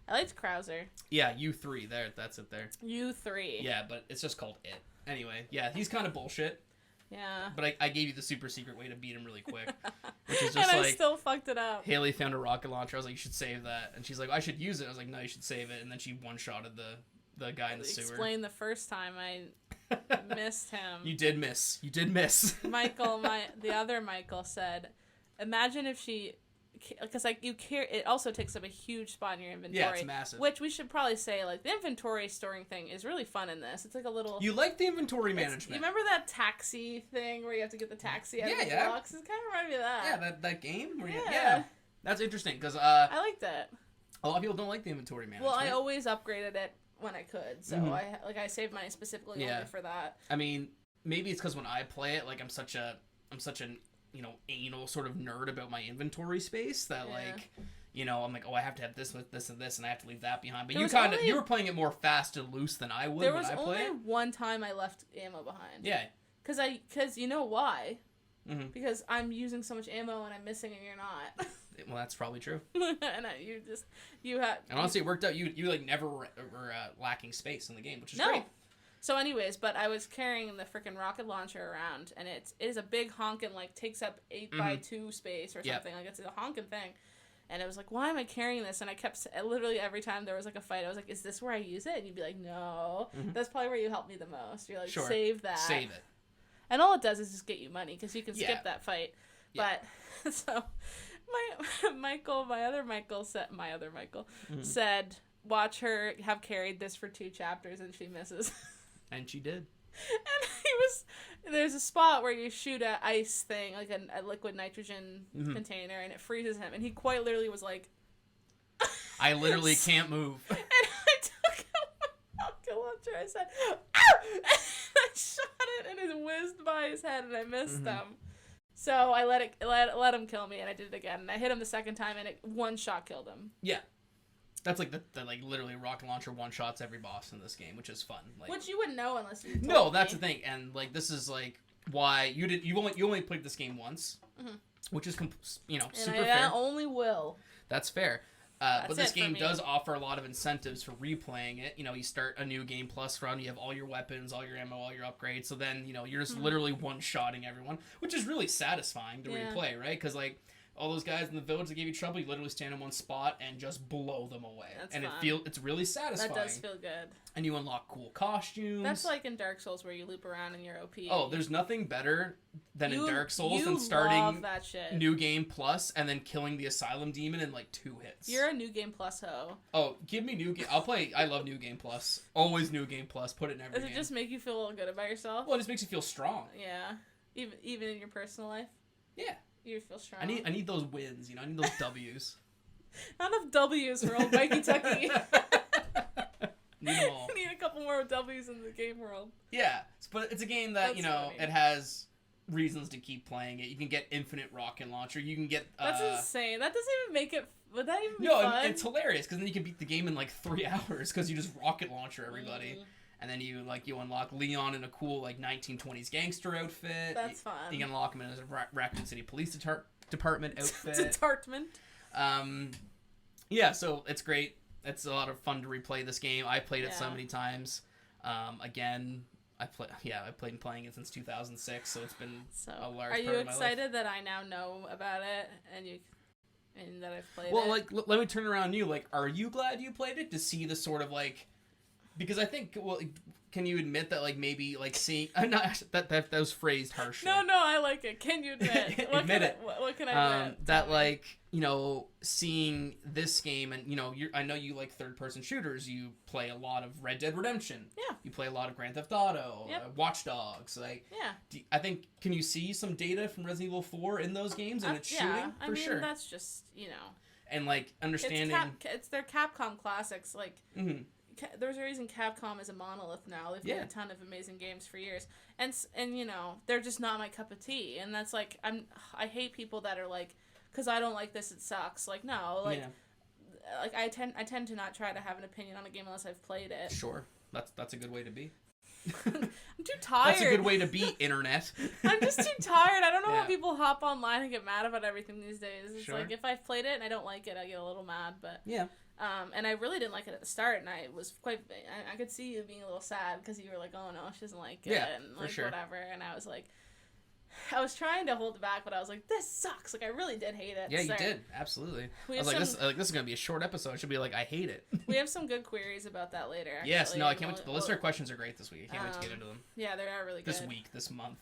I liked Krauser. Yeah, U3. That's it there. U3. Yeah, but it's just called It. Anyway, yeah, he's kind of bullshit. Yeah. But I gave you the super secret way to beat him really quick. Which is just and I still fucked it up. Haley found a rocket launcher. I was like, you should save that. And she's like, I should use it. I was like, no, you should save it. And then she one-shotted the guy in the sewer. Explain the first time I missed him. You did miss. Michael, the other Michael said, imagine if she because like you carry, it also takes up a huge spot in your inventory. Yeah, it's massive. Which we should probably say, like, the inventory storing thing is really fun in this. It's like a little. You like the inventory management? You remember that taxi thing where you have to get the taxi out of the box? It kind of reminded me of that. Yeah, that game. Where yeah. That's interesting because I liked it. A lot of people don't like the inventory management. Well, I always upgraded it when I could, so I saved money specifically only for that. I mean, maybe it's because when I play it, like I'm such an anal sort of nerd about my inventory space that like, I'm like, oh, I have to have this with this and this, and I have to leave that behind. But you were playing it more fast and loose than I would. There was only one time I left ammo behind. Yeah. Because you know why? Mm-hmm. Because I'm using so much ammo and I'm missing and you're not. Well, that's probably true. And honestly, it worked out. You like never were lacking space in the game, which is great. So anyways, but I was carrying the freaking rocket launcher around, and it is a big honking, like, takes up 8x2 space or something. Like, it's a honking thing. And I was like, why am I carrying this? And I kept, literally every time there was like a fight, I was like, is this where I use it? And you'd be like, no. That's probably where you helped me the most. You're like, save that. Save it. And all it does is just get you money, because you can skip that fight. Yeah. But, so... my other Michael said, watch her have carried this for 2 chapters and she misses. And she did. And there's a spot where you shoot a ice thing, like a liquid nitrogen container, and it freezes him. And he quite literally was like, I literally can't move. And I took out my rocket launcher. I said, ow! And I shot it, and it whizzed by his head, and I missed him. So I let him kill me, and I did it again. And I hit him the second time, and one shot killed him. Yeah, that's like the like literally rocket launcher one shots every boss in this game, which is fun. Like, which you wouldn't know unless you. That's the thing, and like this is like why you only played this game once, which is super fair. I only will. That's fair. But this game does offer a lot of incentives for replaying it. You start a new game plus run, you have all your weapons, all your ammo, all your upgrades, so then, you're just literally one-shotting everyone, which is really satisfying to replay, right? Because, like, all those guys in the village that gave you trouble, you literally stand in one spot and just blow them away. That's and fun. It's really satisfying. That does feel good. And you unlock cool costumes. That's like in Dark Souls where you loop around in your OP. Oh, there's nothing better than in Dark Souls than starting New Game Plus and then killing the Asylum Demon in like 2 hits. You're a New Game Plus ho. Oh, give me New Game. I love New Game Plus. Always New Game Plus. Put it in every game. Does it just make you feel good about yourself? Well, it just makes you feel strong. Yeah. Even in your personal life? Yeah. You feel strong. I need those wins, I need those W's. Not enough W's for old Mikey Tucky. Need them all. Need a couple more W's in the game world. Yeah, but it's a game that, funny. It has reasons to keep playing it. You can get infinite rocket launcher. You can get... That's insane. That doesn't even make it... Would that even be fun? No, it's hilarious, because then you can beat the game in like 3 hours, because you just rocket launcher everybody. And then you unlock Leon in a cool, like, 1920s gangster outfit. That's fun. You can unlock him in a Raccoon City Police Department outfit. Department. Yeah, so it's great. It's a lot of fun to replay this game. I played it so many times. Again, I've been playing it since 2006, so it's been a large part of my life. Are you excited that I now know about it and that I've played it? Well, like, let me turn around on you. Like, are you glad you played it to see the sort of, like... Because I think, can you admit that, like, maybe, like, seeing... that was phrased harshly. No, I like it. Can you admit? Admit it. What can I admit? That, like, seeing this game, and, I know you like third-person shooters. You play a lot of Red Dead Redemption. Yeah. You play a lot of Grand Theft Auto, Watch Dogs. Like, yeah. I think, can you see some data from Resident Evil 4 in those games and its shooting? I mean, sure. that's just, And, like, understanding... It's their Capcom classics, like... Mm-hmm. There's a reason Capcom is a monolith now. They've made a ton of amazing games for years, and they're just not my cup of tea. And that's like I hate people that are like, because I don't like this, it sucks. Like no, like I tend to not try to have an opinion on a game unless I've played it. Sure, that's a good way to be. I'm too tired. That's a good way to be, internet. I'm just too tired. I don't know how people hop online and get mad about everything these days. It's like if I've played it and I don't like it, I get a little mad. But yeah. And I really didn't like it at the start, and I was I could see you being a little sad because you were like, oh no, she doesn't like it, and like whatever, and I was like, I was trying to hold it back, but I was like, this sucks. Like, I really did hate it. Yeah, you So did. Absolutely. We I was have like, some- this is going to be a short episode. It should be like, I hate it. We have some good queries about that later, actually. Yes, no, I can't And wait. The listener questions are great this week. I can't wait to get into them. Yeah, they are really good. This week, this month,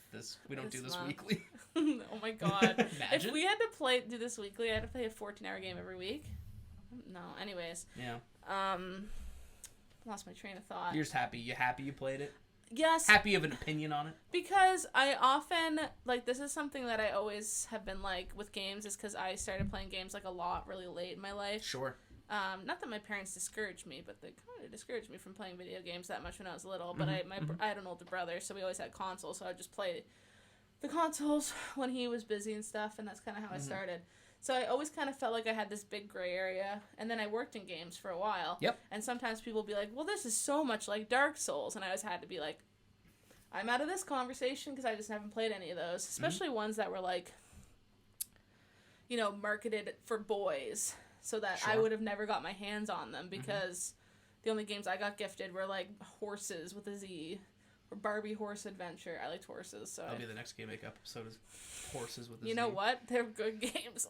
we don't do this month. weekly. Oh my god. Imagine. If we had to do this weekly, I had to play a 14-hour game every week. No, anyways. Yeah. Lost my train of thought. You're just happy. You happy you played it? Yes. Happy you have an opinion on it? Because I often, like, this is something that I always have been like with games, is because I started playing games like a lot really late in my life. Sure. Not that my parents discouraged me, but they kind of discouraged me from playing video games that much when I was little. But I had an older brother, so we always had consoles, so I would just play the consoles when he was busy and stuff, and that's kind of how I started. So I always kind of felt like I had this big gray area, and then I worked in games for a while. Yep. And sometimes people would be like, well, this is so much like Dark Souls, and I always had to be like, I'm out of this conversation because I just haven't played any of those, especially ones that were like, you know, marketed for boys, so that I would have never got my hands on them because the only games I got gifted were like Horses with a Z or Barbie Horse Adventure. I liked horses, so That'll be the next Game Make episode is Horses with a Z. you know what? They're good games.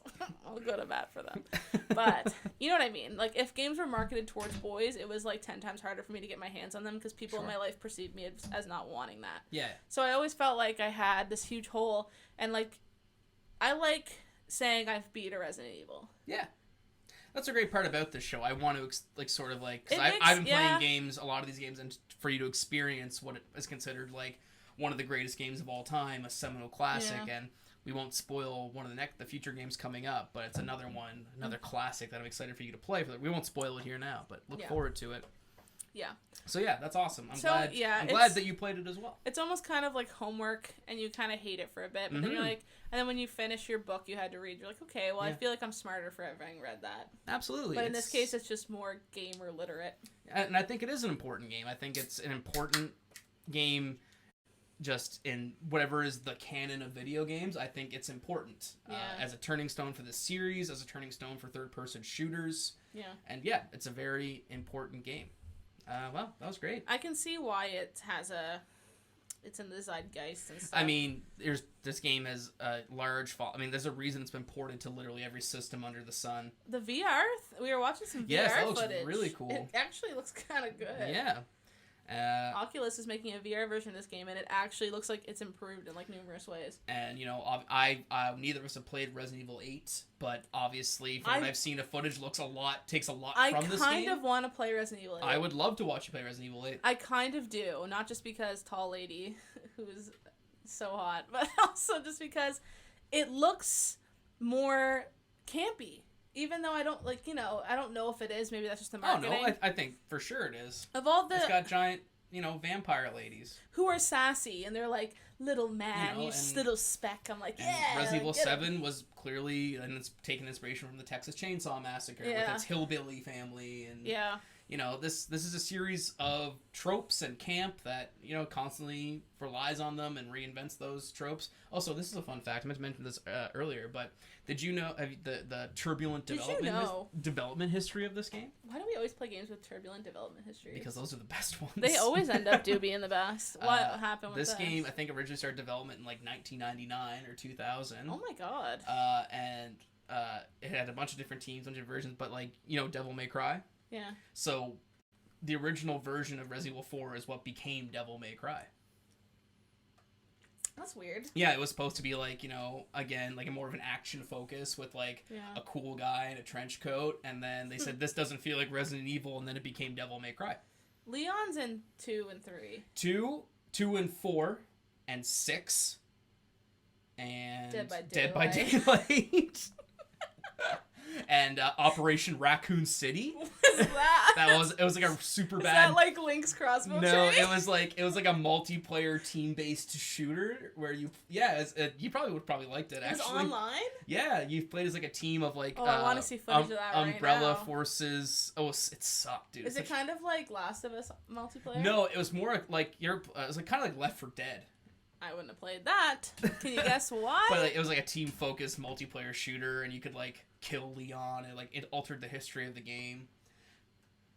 I'll go to bat for them. But you know what I mean? Like, if games were marketed towards boys, it was like 10 times harder for me to get my hands on them because people in my life perceived me as not wanting that. Yeah. So I always felt like I had this huge hole, and like, I like saying I've beat a Resident Evil. Yeah. That's a great part about this show. I want to, because It I've been makes- playing games, a lot of these games, and for you to experience what is considered, like, one of the greatest games of all time, a seminal classic, and we won't spoil one of the future games coming up, but it's another one, another classic that I'm excited for you to play. We won't spoil it here now, but look forward to it. Yeah. So yeah, that's awesome. I'm it's- glad that you played it as well. It's almost kind of like homework, and you kind of hate it for a bit, but then you're like, and then when you finish your book you had to read, you're like, okay, well, I feel like I'm smarter for having read that. Absolutely. But in this case, it's just more gamer literate. And I think it is an important game. I think it's an important game just in whatever is the canon of video games. I think it's important as a turning stone for the series, as a turning stone for third-person shooters. Yeah. And yeah, it's a very important game. Well, that was great. I can see why it's in the zeitgeist and stuff. I mean, this game has a large there's a reason it's been ported to literally every system under the sun. The VR, we were watching some VR that looks footage. really cool. It actually looks kind of good. Yeah. Oculus is making a VR version of this game, and it actually looks like it's improved in like numerous ways. And you know, I neither of us have played Resident Evil 8, but obviously from what I've seen of footage, takes a lot from this game. I kind of want to play Resident Evil 8. I would love to watch you play Resident Evil 8. I kind of do, not just because tall lady who's so hot, but also just because it looks more campy. Even though I don't I don't know if it is. Maybe that's just the marketing. Oh no, I think for sure it is. Of all the, it's got giant, vampire ladies who are sassy and they're like, little man, you little speck. I'm like, yeah. Resident Evil 7 was clearly, and it's taken inspiration from the Texas Chainsaw Massacre with its hillbilly family, and this is a series of tropes and camp that constantly relies on them and reinvents those tropes. Also, this is a fun fact. I meant to mention this earlier, but did you know the turbulent development history of this game? Why do we always play games with turbulent development history? Because those are the best ones. They always end up being the best. What happened with this game? I think originally started development in like 1999 or 2000. Oh my god. And it had a bunch of different teams, a bunch of versions, but Devil May Cry. Yeah. So the original version of Resident Evil 4 is what became Devil May Cry. That's weird. Yeah, it was supposed to be again, a more of an action focus with a cool guy in a trench coat, and then they said this doesn't feel like Resident Evil, and then it became Devil May Cry. Leon's in 2 and 3. 2 and 4 and 6 and Dead by Daylight. And Operation Raccoon City. What is that? It was like a super bad. Is that like Link's crossbow training? it was like a multiplayer team-based shooter where you probably liked it. Actually, it was online. Yeah, you played as a team of I want to see footage of that right Umbrella now. Forces. Oh, it sucked, dude. Is it kind of like Last of Us multiplayer? No, it was more like it was kind of like Left 4 Dead. I wouldn't have played that. Can you guess why? But it was a team-focused multiplayer shooter, and you could kill Leon, and it altered the history of the game.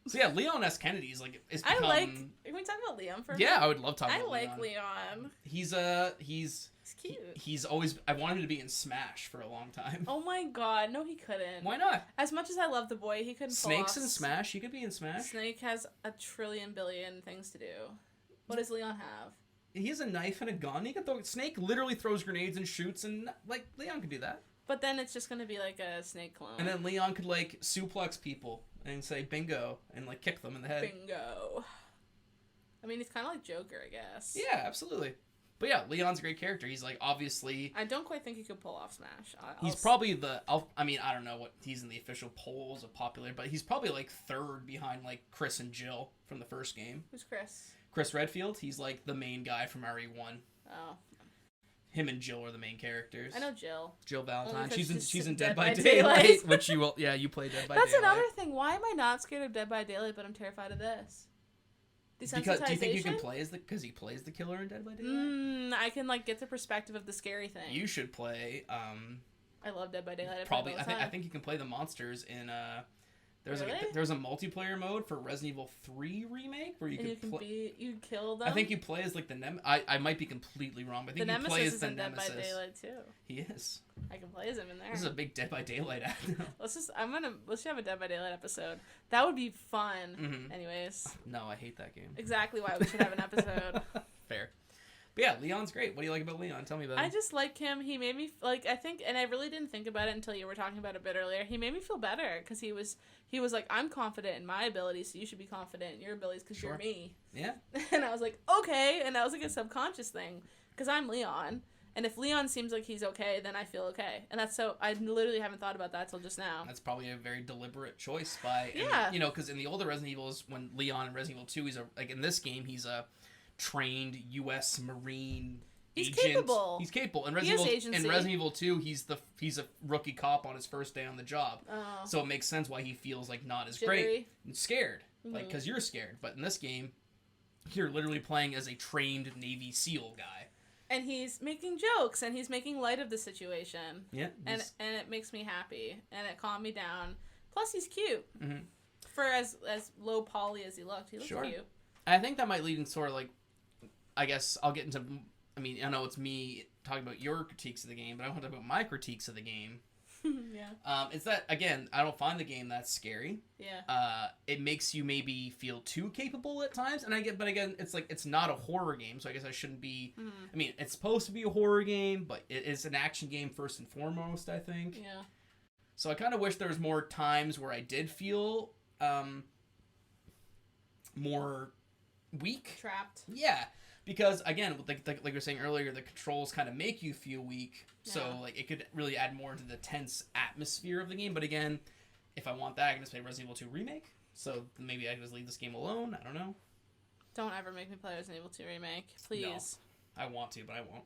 So yeah, Leon S. Kennedy is like it's become. Can we talk about Leon for a Yeah, minute? I would love talking about Leon. I like Leon. He's cute. He's always. I wanted him to be in Smash for a long time. Oh my god, no, he couldn't. Why not? As much as I love the boy, he couldn't. Snake's in Smash. He could be in Smash. Snake has a trillion billion things to do. What does Leon have? He has a knife and a gun. He can throw. Snake literally throws grenades and shoots, and like Leon could do that. But then it's just gonna be like a Snake clone. And then Leon could like suplex people and say bingo and like kick them in the head. Bingo. I mean, he's kind of like Joker, I guess. Yeah, absolutely. But yeah, Leon's a great character. He's like obviously. I don't quite think he could pull off Smash. He's probably the. I mean, I don't know what he's in the official polls of popular, but he's probably like third behind like Chris and Jill from the first game. Who's Chris? Chris Redfield. He's like the main guy from RE1. Oh. Him and Jill are the main characters. I know Jill. Jill Valentine. She's in Dead by Daylight, which you will. Yeah, you play Dead by Daylight. That's another thing. Why am I not scared of Dead by Daylight, but I'm terrified of this? Because do you think you can play as because he plays the killer in Dead by Daylight? I can like get the perspective of the scary thing. You should play. I love Dead by Daylight. Probably. I think you can play the monsters in. There's a multiplayer mode for Resident Evil 3 remake where you can play. You kill them. I think you play as like the I might be completely wrong, but I think you play as the Nemesis. Dead by Daylight too. He is. I can play as him in there. This is a big Dead by Daylight app. Let's have a Dead by Daylight episode. That would be fun. Mm-hmm. Anyways. No, I hate that game. Exactly why we should have an episode. Fair. But yeah, Leon's great. What do you like about Leon? Tell me about him. I just like him. He made me like, I think, and I really didn't think about it until you were talking about it a bit earlier. He made me feel better because he was like, I'm confident in my abilities, so you should be confident in your abilities because you're me. Yeah. And I was like, okay. And that was like a subconscious thing because I'm Leon. And if Leon seems like he's okay, then I feel okay. And that's so, I literally haven't thought about that till just now. That's probably a very deliberate choice by, yeah. You know, because in the older Resident Evils, when Leon in Resident Evil 2, like in this game, he's a trained U.S. Marine He's agent. capable. He's capable. In Resident Evil 2, he's a rookie cop on his first day on the job. Oh. So it makes sense why he feels like not as Jittery. great and scared, Mm-hmm. like because you're scared. But in this game, you're literally playing as a trained Navy SEAL guy. And he's making jokes and he's making light of the situation. Yeah. And it makes me happy and it calmed me down. Plus he's cute. Mm-hmm. For as low poly as he looked cute. I think that might lead in sort of like, I guess I'll get into. I mean, I know it's me talking about your critiques of the game, but I want to talk about my critiques of the game. Yeah. It's that, again, I don't find the game that scary. Yeah. It makes you maybe feel too capable at times, but again, it's like, it's not a horror game, so I guess I shouldn't be, I mean, it's supposed to be a horror game, but it is an action game first and foremost, I think. Yeah. So I kind of wish there was more times where I did feel, more weak. Trapped. Yeah. Because again, like we were saying earlier, the controls kind of make you feel weak. So like it could really add more to the tense atmosphere of the game. But again, if I want that, I can just play Resident Evil 2 Remake. So maybe I can just leave this game alone. I don't know. Don't ever make me play Resident Evil 2 Remake, please. No, I want to, but I won't.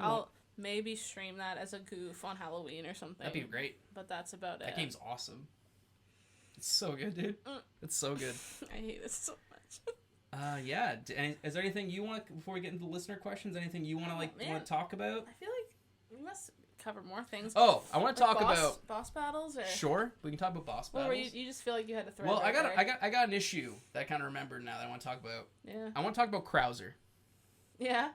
I'll maybe stream that as a goof on Halloween or something. That'd be great. But that's about That game's awesome. It's so good, dude. It's so good. I hate it so much. Yeah. Is there anything you want before we get into the listener questions? Anything you want to talk about? I feel like we must cover more things. Oh, I want to talk about boss battles. Or? Sure, we can talk about boss battles. Or you just feel like you had to throw. Well, I got an issue that I kind of remembered now that I want to talk about. Yeah. I want to talk about Krauser. Yeah.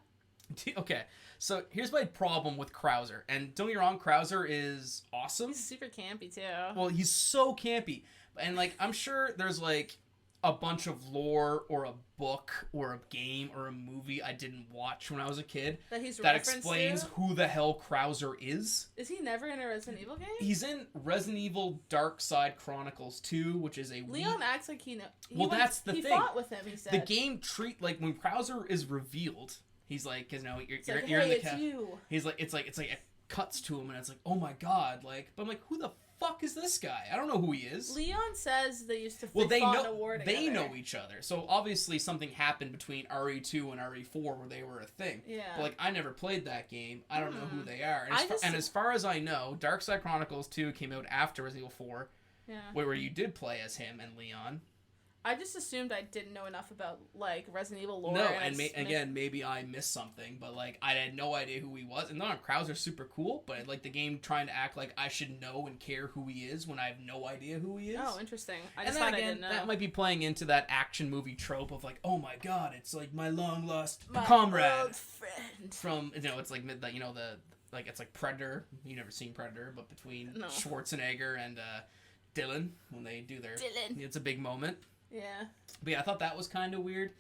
Okay, so here's my problem with Krauser, and don't get me wrong, Krauser is awesome. He's super campy too. Well, he's so campy, and like I'm sure there's like a bunch of lore or a book or a game or a movie I didn't watch when I was a kid that explains who the hell Krauser is. Is he never in a Resident Evil game? He's in Resident Evil Dark Side Chronicles 2, which is a Leon acts like he knows. Well, that's the thing. He fought with him, he said. The game like when Krauser is revealed, he's like, you know, you're like, in the it's you. He's like, it's like it cuts to him and it's like, oh my god, like, but I'm like, who the fuck is this guy? I don't know who he is. Leon says they used to they fought know in a war together. They know each other, so obviously something happened between RE2 and RE4 where they were a thing. Yeah. But like, I never played that game. I don't know who they are. And as far as I know, Dark Side Chronicles 2 came out after Resident Evil 4. Yeah. Where you did play as him and Leon. I just assumed I didn't know enough about, like, Resident Evil lore. No, and again, maybe I missed something, but, like, I had no idea who he was. And Krauser's super cool, but, like, the game trying to act like I should know and care who he is when I have no idea who he is. Oh, interesting. I just thought I didn't know. That might be playing into that action movie trope of, like, oh my god, it's, like, my long-lost comrade. Old friend. From, you know, it's, like, you know, like, it's, like, Predator. You've never seen Predator, but between Schwarzenegger and, Dylan, when they do their... Dylan. It's a big moment. Yeah. But yeah, I thought that was kind of weird.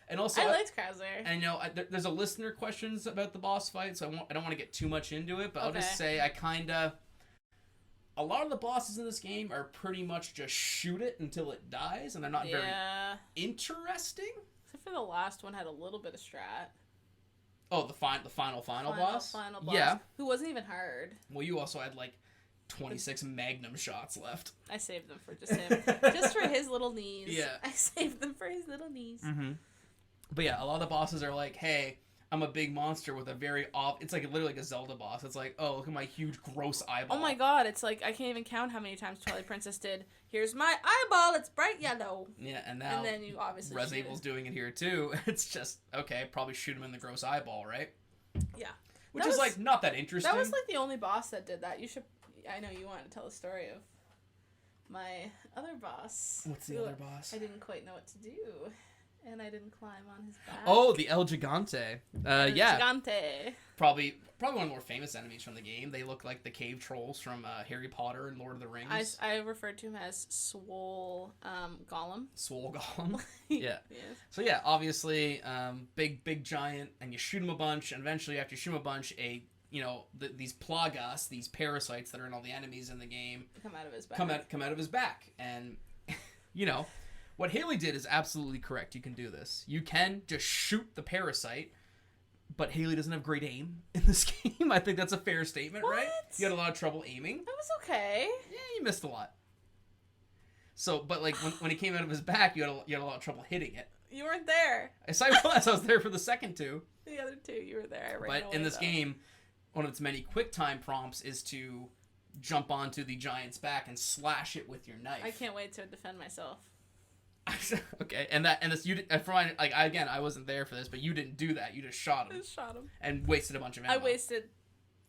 And also... I liked Krauser. And, you know, there's a listener questions about the boss fight, so I don't want to get too much into it, but I'll just say I kind of... A lot of the bosses in this game are pretty much just shoot it until it dies, and they're not very interesting. Except for the last one had a little bit of strat. Oh, the final boss? Final boss. Yeah. Who wasn't even hard. Well, you also had, like, 26 magnum shots left. I saved them for just him. Just for his little knees. Yeah. I saved them for his little knees. Mm-hmm. But yeah, a lot of the bosses are like, hey, I'm a big monster with a very it's like literally like a Zelda boss. It's like, oh, look at my huge gross eyeball. Oh my god, it's like, I can't even count how many times Twilight Princess did, here's my eyeball, it's bright yellow. Yeah, and now and then you obviously Resident Evil's doing it here too. It's just, okay, probably shoot him in the gross eyeball, right? Yeah. Which is like, not that interesting. That was like the only boss that did that. You should... I know you wanted to tell the story of my other boss. What's the other boss? I didn't quite know what to do, and I didn't climb on his back. Oh, the El Gigante. Yeah. Gigante. Probably one of the more famous enemies from the game. They look like the cave trolls from Harry Potter and Lord of the Rings. I referred to him as Swole Gollum. Swole Gollum. Yeah. Yes. So yeah, obviously, big giant, and you shoot him a bunch, and eventually after you shoot him a bunch, these plagas, these parasites that are in all the enemies in the game, come out of his back. Come out of his back, and you know, what Haley did is absolutely correct. You can do this. You can just shoot the parasite, but Haley doesn't have great aim in this game. I think that's a fair statement, right? You had a lot of trouble aiming. That was okay. Yeah, you missed a lot. So, but like when he came out of his back, you had a lot of trouble hitting it. You weren't there. I was there for the second two. The other two, you were there. But in this game, one of its many quick time prompts is to jump onto the giant's back and slash it with your knife. I can't wait to defend myself. Okay, and this you did. I wasn't there for this, but you didn't do that. You just shot him. And wasted a bunch of ammo. I wasted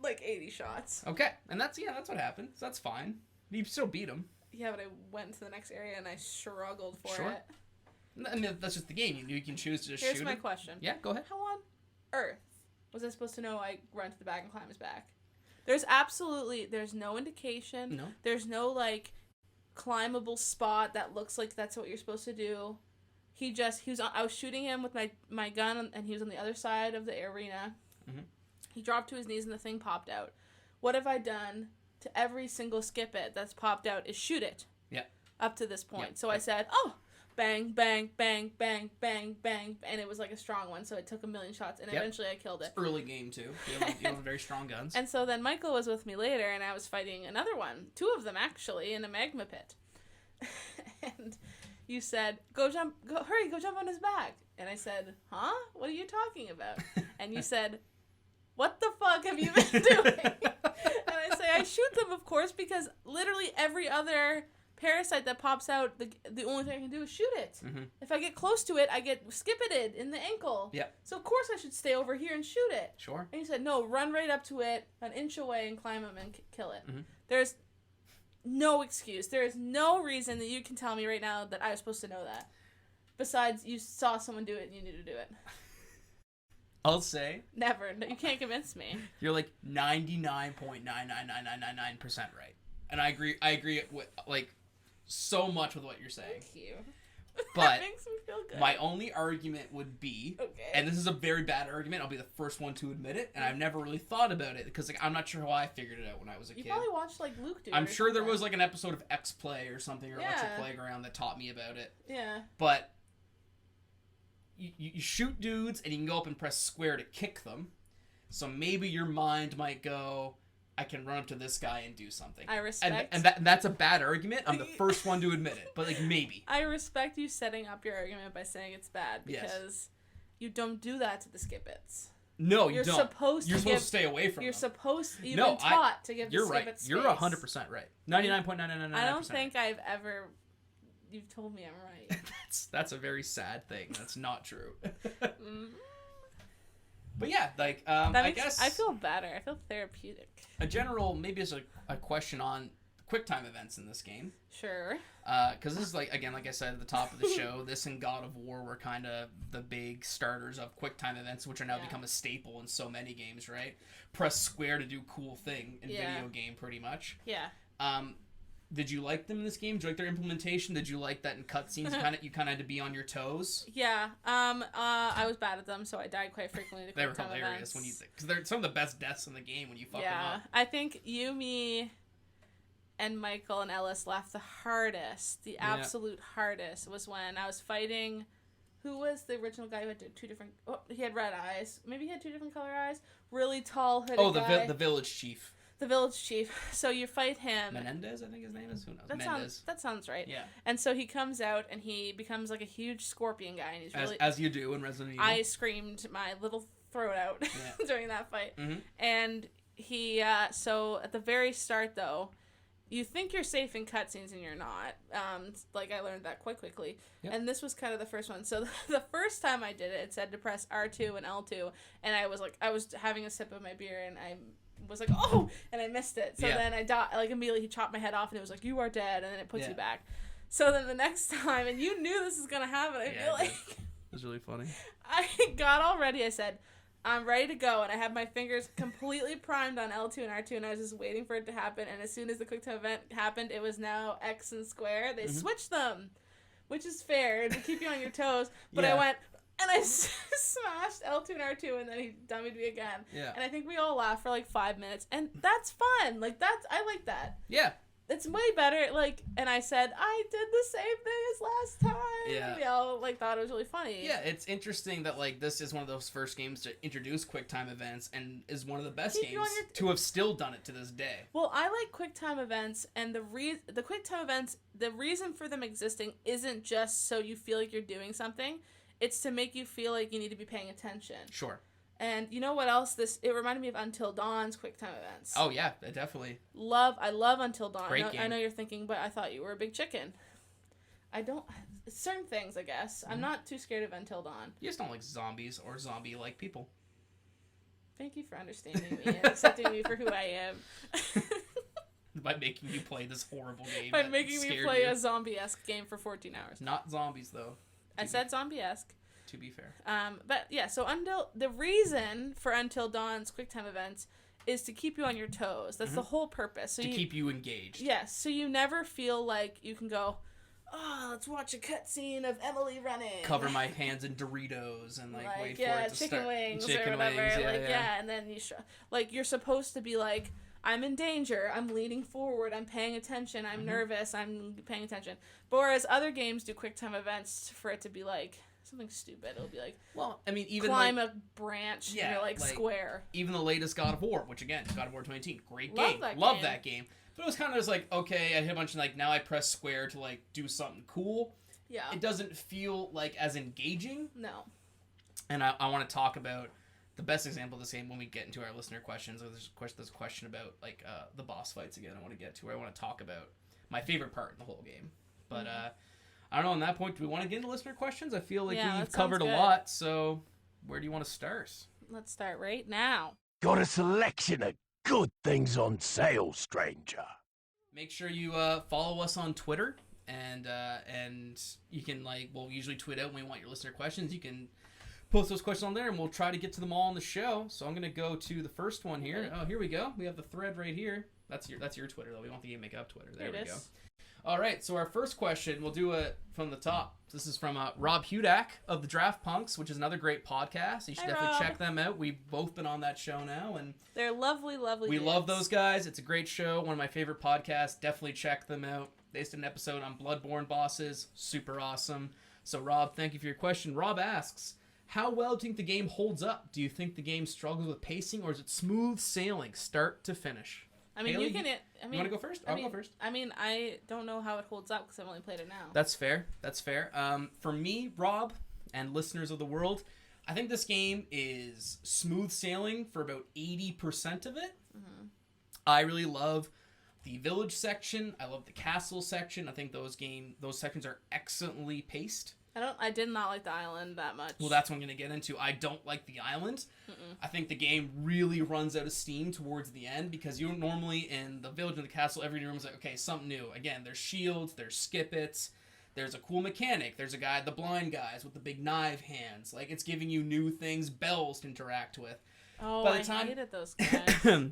like 80 shots. Okay, and that's what happened. So that's fine. You still beat him. Yeah, but I went to the next area and I struggled for it. I mean, that's just the game. You can choose to just shoot him. Here's my question. Yeah, go ahead. How on earth was I supposed to know I run to the back and climb his back? There's no indication. No. There's no, like, climbable spot that looks like that's what you're supposed to do. I was shooting him with my gun, and he was on the other side of the arena. Mm-hmm. He dropped to his knees and the thing popped out. What have I done to every single skip it that's popped out is shoot it. Yeah. Up to this point. Yep. So I said, oh, bang, bang, bang, bang, bang, bang, and it was like a strong one, so it took a million shots, and eventually I killed it. It's early game, too. You have very strong guns. And so then Michael was with me later, and I was fighting another one, 2 of them actually, in a magma pit. And you said, hurry, go jump on his back. And I said, huh? What are you talking about? And you said, what the fuck have you been doing? And I say, I shoot them, of course, because literally every other parasite that pops out, the only thing I can do is shoot it. Mm-hmm. If I get close to it, I get skippeted in the ankle. Yeah. So of course I should stay over here and shoot it. Sure. And you said, no, run right up to it, an inch away, and climb him and kill it. Mm-hmm. There's no excuse. There is no reason that you can tell me right now that I was supposed to know that. Besides, you saw someone do it and you knew to do it. I'll say. Never. No, you can't convince me. You're like 99.99999% right. And I agree with, like, so much with what you're saying. Thank you. But that makes me feel good. My only argument would be, and this is a very bad argument, I'll be the first one to admit it, and I've never really thought about it, because I'm not sure how I figured it out when I was a kid. You probably watched, like, Luke do it. I'm sure there was, like, an episode of X-Play or something, or Electric Yeah. Playground that taught me about it. Yeah. But you shoot dudes, and you can go up and press square to kick them, so maybe your mind might go, I can run up to this guy and do something. I respect... And that's a bad argument. I'm the first one to admit it. But, like, maybe. I respect you setting up your argument by saying it's bad, because you don't do that to the skippets. No, you You're don't. Supposed You're to supposed to stay away from them. You've been taught to give the skippets space. You're right. You're 100% right. 99.999%. I don't think I've ever you've told me I'm right. That's a very sad thing. That's not true. But yeah, like I guess I feel better. I feel therapeutic. A general, maybe it's a question on QuickTime events in this game. Sure. Because this is like I said at the top of the show, this and God of War were kind of the big starters of QuickTime events, which are now become a staple in so many games, right? Press square to do cool thing in video game, pretty much. Yeah. Did you like them in this game? Did you like their implementation? Did you like that in cutscenes you kind of had to be on your toes? Yeah. I was bad at them, so I died quite frequently to They were QuickTime hilarious events. because they're some of the best deaths in the game when you fuck them up. I think you, me, and Michael and Ellis laughed the hardest. The absolute hardest was when I was fighting. Who was the original guy who had two different? Oh, he had red eyes. Maybe he had two different color eyes. Really tall hooded guy. The village chief. The village chief. So you fight him. Menendez, I think his name is. Who knows? That sounds right. Yeah. And so he comes out and he becomes like a huge scorpion guy, and he's really as you do in Resident Evil. I screamed my little throat out during that fight. Mm-hmm. And he so at the very start though, you think you're safe in cutscenes and you're not. Like I learned that quite quickly. Yep. And this was kind of the first one. So the first time I did it, it said to press R2 and L2, and I was having a sip of my beer and I was like, oh, and I missed it. So then I died, like immediately he chopped my head off and it was like, you are dead, and then it puts you back. So then the next time, and you knew this was gonna happen, I feel like it was really funny. I got all ready. I said, I'm ready to go, and I had my fingers completely primed on L2 and R2, and I was just waiting for it to happen. And as soon as the QuickTime event happened, it was now X and square. They switched them, which is fair to keep you on your toes. But I went and I smashed L2 and R2, and then he dummied me again. Yeah. And I think we all laughed for like 5 minutes, and that's fun. Like I like that. Yeah. It's way better, like, and I said, I did the same thing as last time. Yeah. We all, like, thought it was really funny. Yeah, it's interesting that, like, this is one of those first games to introduce QuickTime events and is one of the best games to have still done it to this day. Well, I like QuickTime events, and the QuickTime events, the reason for them existing isn't just so you feel like you're doing something. It's to make you feel like you need to be paying attention. Sure. And you know what else? It reminded me of Until Dawn's QuickTime events. Oh yeah, definitely. I love Until Dawn. Great game. I know you're thinking, but I thought you were a big chicken. I don't. Certain things, I guess. I'm not too scared of Until Dawn. You just don't like zombies or zombie-like people. Thank you for understanding me and accepting me for who I am. By making you play this horrible game. By making me play a zombie-esque game for 14 hours. Not zombies though. I said zombie-esque. To be fair. But yeah, so the reason for Until Dawn's QuickTime events is to keep you on your toes. That's the whole purpose. So keep you engaged. Yes, so you never feel like you can go, oh, let's watch a cutscene of Emily running. Cover my hands in Doritos and wait for it to start. Chicken wings or whatever. And then you're supposed to be like, I'm in danger. I'm leaning forward. I'm paying attention. I'm nervous. I'm paying attention. But whereas other games do QuickTime events for it to be like something stupid. It'll be like, well, I mean, even climb a branch. And you're like square. Even the latest God of War, which again, God of War 2018, great game. Love that game. But it was kind of just like, okay, I hit a bunch of now I press square to do something cool. Yeah. It doesn't feel as engaging. No. And I want to talk about the best example of this game when we get into our listener questions. There's a question about the boss fights again. I want to get to where I want to talk about my favorite part in the whole game. But I don't know. On that point, do we want to get into listener questions? I feel like we've covered a lot. So where do you want to start? Let's start right now. Got a selection of good things on sale, stranger. Make sure you follow us on Twitter, and you can we'll usually tweet out when we want your listener questions. You can post those questions on there, and we'll try to get to them all on the show. So I'm gonna go to the first one here. Oh, here we go. We have the thread right here. That's your Twitter though. We want the Game Make Up Twitter. There we go. All right. So our first question, we'll do it from the top. This is from Rob Hudak of the Draft Punks, which is another great podcast. You should definitely check them out. We've both been on that show now, and they're lovely, lovely. We love those guys. It's a great show. One of my favorite podcasts. Definitely check them out. They did an episode on Bloodborne bosses. Super awesome. So Rob, thank you for your question. Rob asks, how well do you think the game holds up? Do you think the game struggles with pacing, or is it smooth sailing, start to finish? I mean, Haley, you want to go first? I'll go first. I mean, I don't know how it holds up because I've only played it now. That's fair. For me, Rob, and listeners of the world, I think this game is smooth sailing for about 80% of it. Mm-hmm. I really love the village section. I love the castle section. I think those sections are excellently paced. I did not like the island that much. Well, that's what I'm going to get into. I don't like the island. I think the game really runs out of steam towards the end because you're normally in the village and the castle, every room is like, okay, something new. Again, there's shields, there's skip-its, there's a cool mechanic, there's a guy, the blind guys with the big knife hands. Like, it's giving you new things, bells to interact with. Oh, I hated those guys.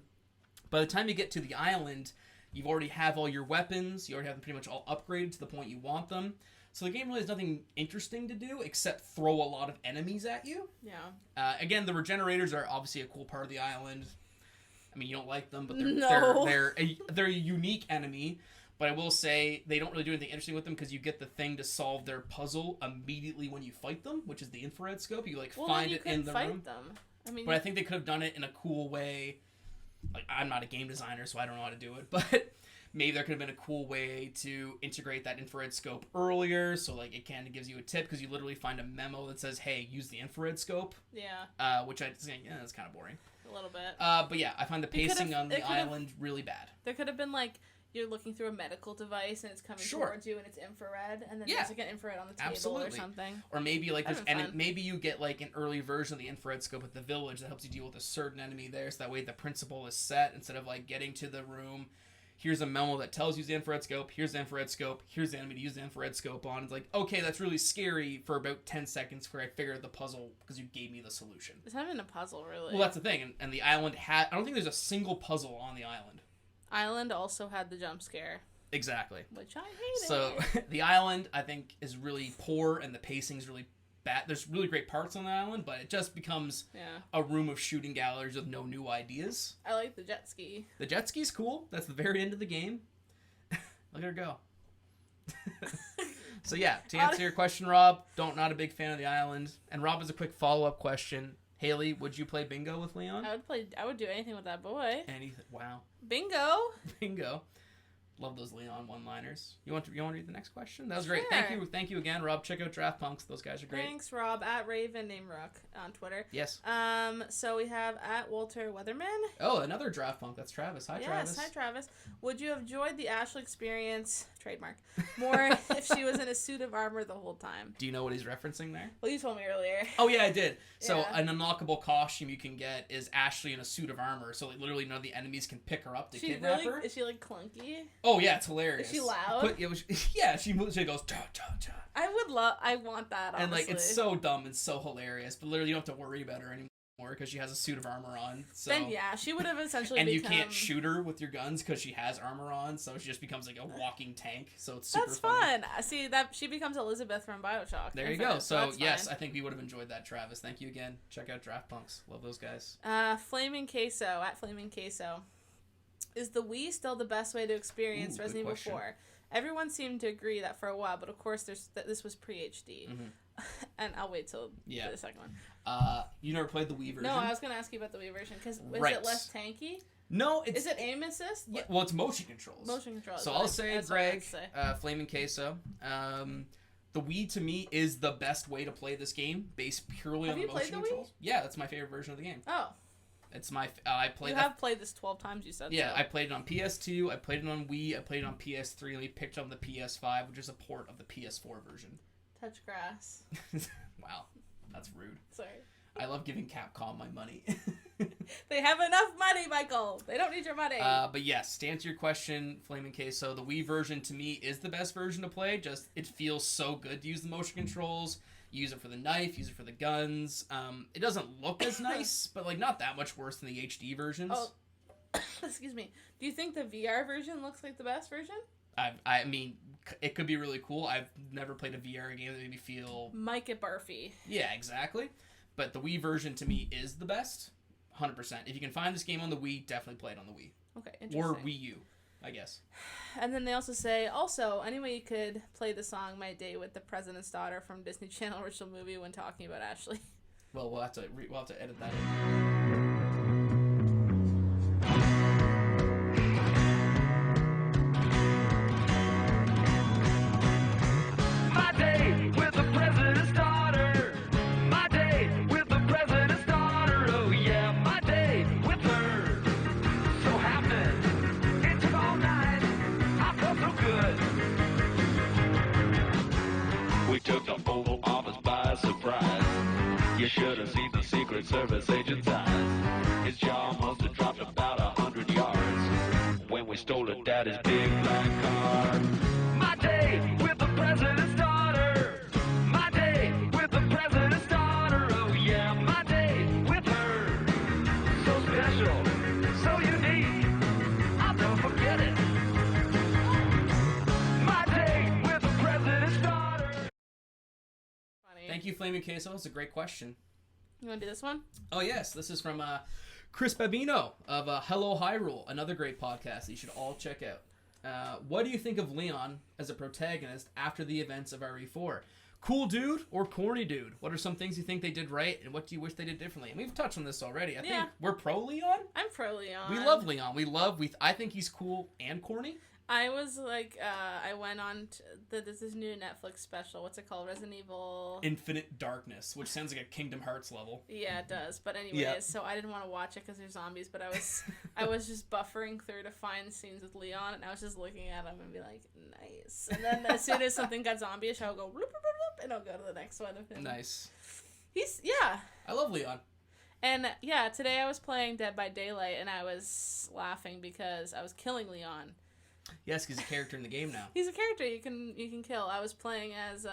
By the time you get to the island, you already have all your weapons, you already have them pretty much all upgraded to the point you want them. So the game really has nothing interesting to do except throw a lot of enemies at you. Yeah. Again, the regenerators are obviously a cool part of the island. I mean, you don't like them, but they're a unique enemy. But I will say they don't really do anything interesting with them because you get the thing to solve their puzzle immediately when you fight them, which is the infrared scope. You find it in the room. Them. But I think they could have done it in a cool way. Like, I'm not a game designer, so I don't know how to do it, but maybe there could have been a cool way to integrate that infrared scope earlier, so like it kind of gives you a tip because you literally find a memo that says, "Hey, use the infrared scope." Yeah. Which I think, that's kind of boring. A little bit. But yeah, I find the pacing on the island really bad. There could have been like you're looking through a medical device and it's coming towards you and it's infrared, and then there's like an infrared on the table or something. Or maybe like maybe you get like an early version of the infrared scope at the village that helps you deal with a certain enemy there, so that way the principle is set instead of like getting to the room. Here's a memo that tells you the infrared scope. Here's the infrared scope. Here's the enemy to use the infrared scope on. It's like, okay, that's really scary for about 10 seconds where I figured out the puzzle because you gave me the solution. It's not even a puzzle, really. Well, that's the thing. And the island I don't think there's a single puzzle on the island. Island also had the jump scare. Exactly. Which I hated. So the island, I think, is really poor and the pacing is really bad. There's really great parts on the island, but it just becomes a room of shooting galleries with no new ideas. I like the jet ski. The jet ski's cool. That's the very end of the game. Look at her go. So yeah, to answer your question, Rob, not a big fan of the island. And Rob has a quick follow-up question. Haley, would you play bingo with Leon? I would do anything with that boy. Anything. Wow. Bingo. Bingo. Love those Leon one-liners. You want to read the next question? That was great. Sure. Thank you again, Rob. Check out Draft Punks. Those guys are great. Thanks, Rob. At Raven named Rook on Twitter. Yes. So we have at Walter Weatherman. Oh, another Draft Punk. That's Travis. Hi, Travis. Yes, hi, Travis. Would you have enjoyed the Ashley experience, trademark, more if she was in a suit of armor the whole time? Do you know what he's referencing there? Well, you told me earlier. Oh, yeah, I did. So an unlockable costume you can get is Ashley in a suit of armor, so like, literally none of the enemies can pick her up to kidnap her. Is she like clunky? Oh, yeah, it's hilarious. Is she loud? She moves. She goes. Ta, ta, ta. I want that. Honestly. And like it's so dumb and so hilarious, but literally you don't have to worry about her anymore because she has a suit of armor on. So. Then yeah, she would have essentially. And you can't shoot her with your guns because she has armor on, so she just becomes like a walking tank. So it's super fun. See that she becomes Elizabeth from BioShock. There you go. So yes, I think we would have enjoyed that, Travis. Thank you again. Check out Draft Punks. Love those guys. Flaming Queso at Flaming Queso. Is the Wii still the best way to experience Resident Evil 4? Everyone seemed to agree that for a while, but of course this was pre-HD. Mm-hmm. And I'll wait till the second one. You never played the Wii version? No, I was going to ask you about the Wii version, because is it less tanky? No, is it aim assist? Yeah, well, it's motion controls. Motion controls. So I'll say, Greg, Flaming Queso, the Wii to me is the best way to play this game, based purely on the motion controls. Wii? Yeah, that's my favorite version of the game. Oh. It's my I played. You have played this 12 times. You said. Yeah, so. I played it on PS2. I played it on Wii. I played it on PS3. And we picked up the PS5, which is a port of the PS4 version. Touch grass. Wow, that's rude. Sorry. I love giving Capcom my money. They have enough money, Michael. They don't need your money. But yes, to answer your question, Flaming Queso, the Wii version to me is the best version to play. Just it feels so good to use the motion controls. Use it for the knife, use it for the guns. It doesn't look as nice, but like not that much worse than the HD versions. Oh, excuse me. Do you think the VR version looks like the best version? I mean, it could be really cool. I've never played a VR game that made me feel... Mike at Barfy. Yeah, exactly. But the Wii version to me is the best. 100%. If you can find this game on the Wii, definitely play it on the Wii. Okay, interesting. Or Wii U, I guess. And then they also say, any way you could play the song My Day with the President's Daughter from Disney Channel original movie when talking about Ashley. Well, we'll have to edit that in. All night. beneath the Secret Service agent's eyes. His jaw must have dropped about 100 yards when we stole her daddy's big black car. My day with the president's daughter. My day with the president's daughter. Oh yeah, my day with her. So special, so unique. I'll never forget it. My day with the president's daughter. Thank you, Flaming Queso. It's a great question. You want to do this one? Oh, yes. This is from Chris Babino of Hello Hyrule, another great podcast that you should all check out. What do you think of Leon as a protagonist after the events of RE4? Cool dude or corny dude? What are some things you think they did right, and what do you wish they did differently? And we've touched on this already. I think we're pro Leon. I'm pro Leon. We love Leon. I think he's cool and corny. I was like, I went on there's this new Netflix special. What's it called? Resident Evil Infinite Darkness, which sounds like a Kingdom Hearts level. Yeah, it does. But anyways, so I didn't want to watch it because there's zombies. But I was just buffering through to find scenes with Leon, and I was just looking at him and be like, nice. And then as soon as something got zombie-ish, I'll go bloop, bloop, bloop, and I'll go to the next one of him. Nice. I love Leon. And yeah, today I was playing Dead by Daylight, and I was laughing because I was killing Leon. Yes, he's a character in the game now. He's a character you can kill. I was playing as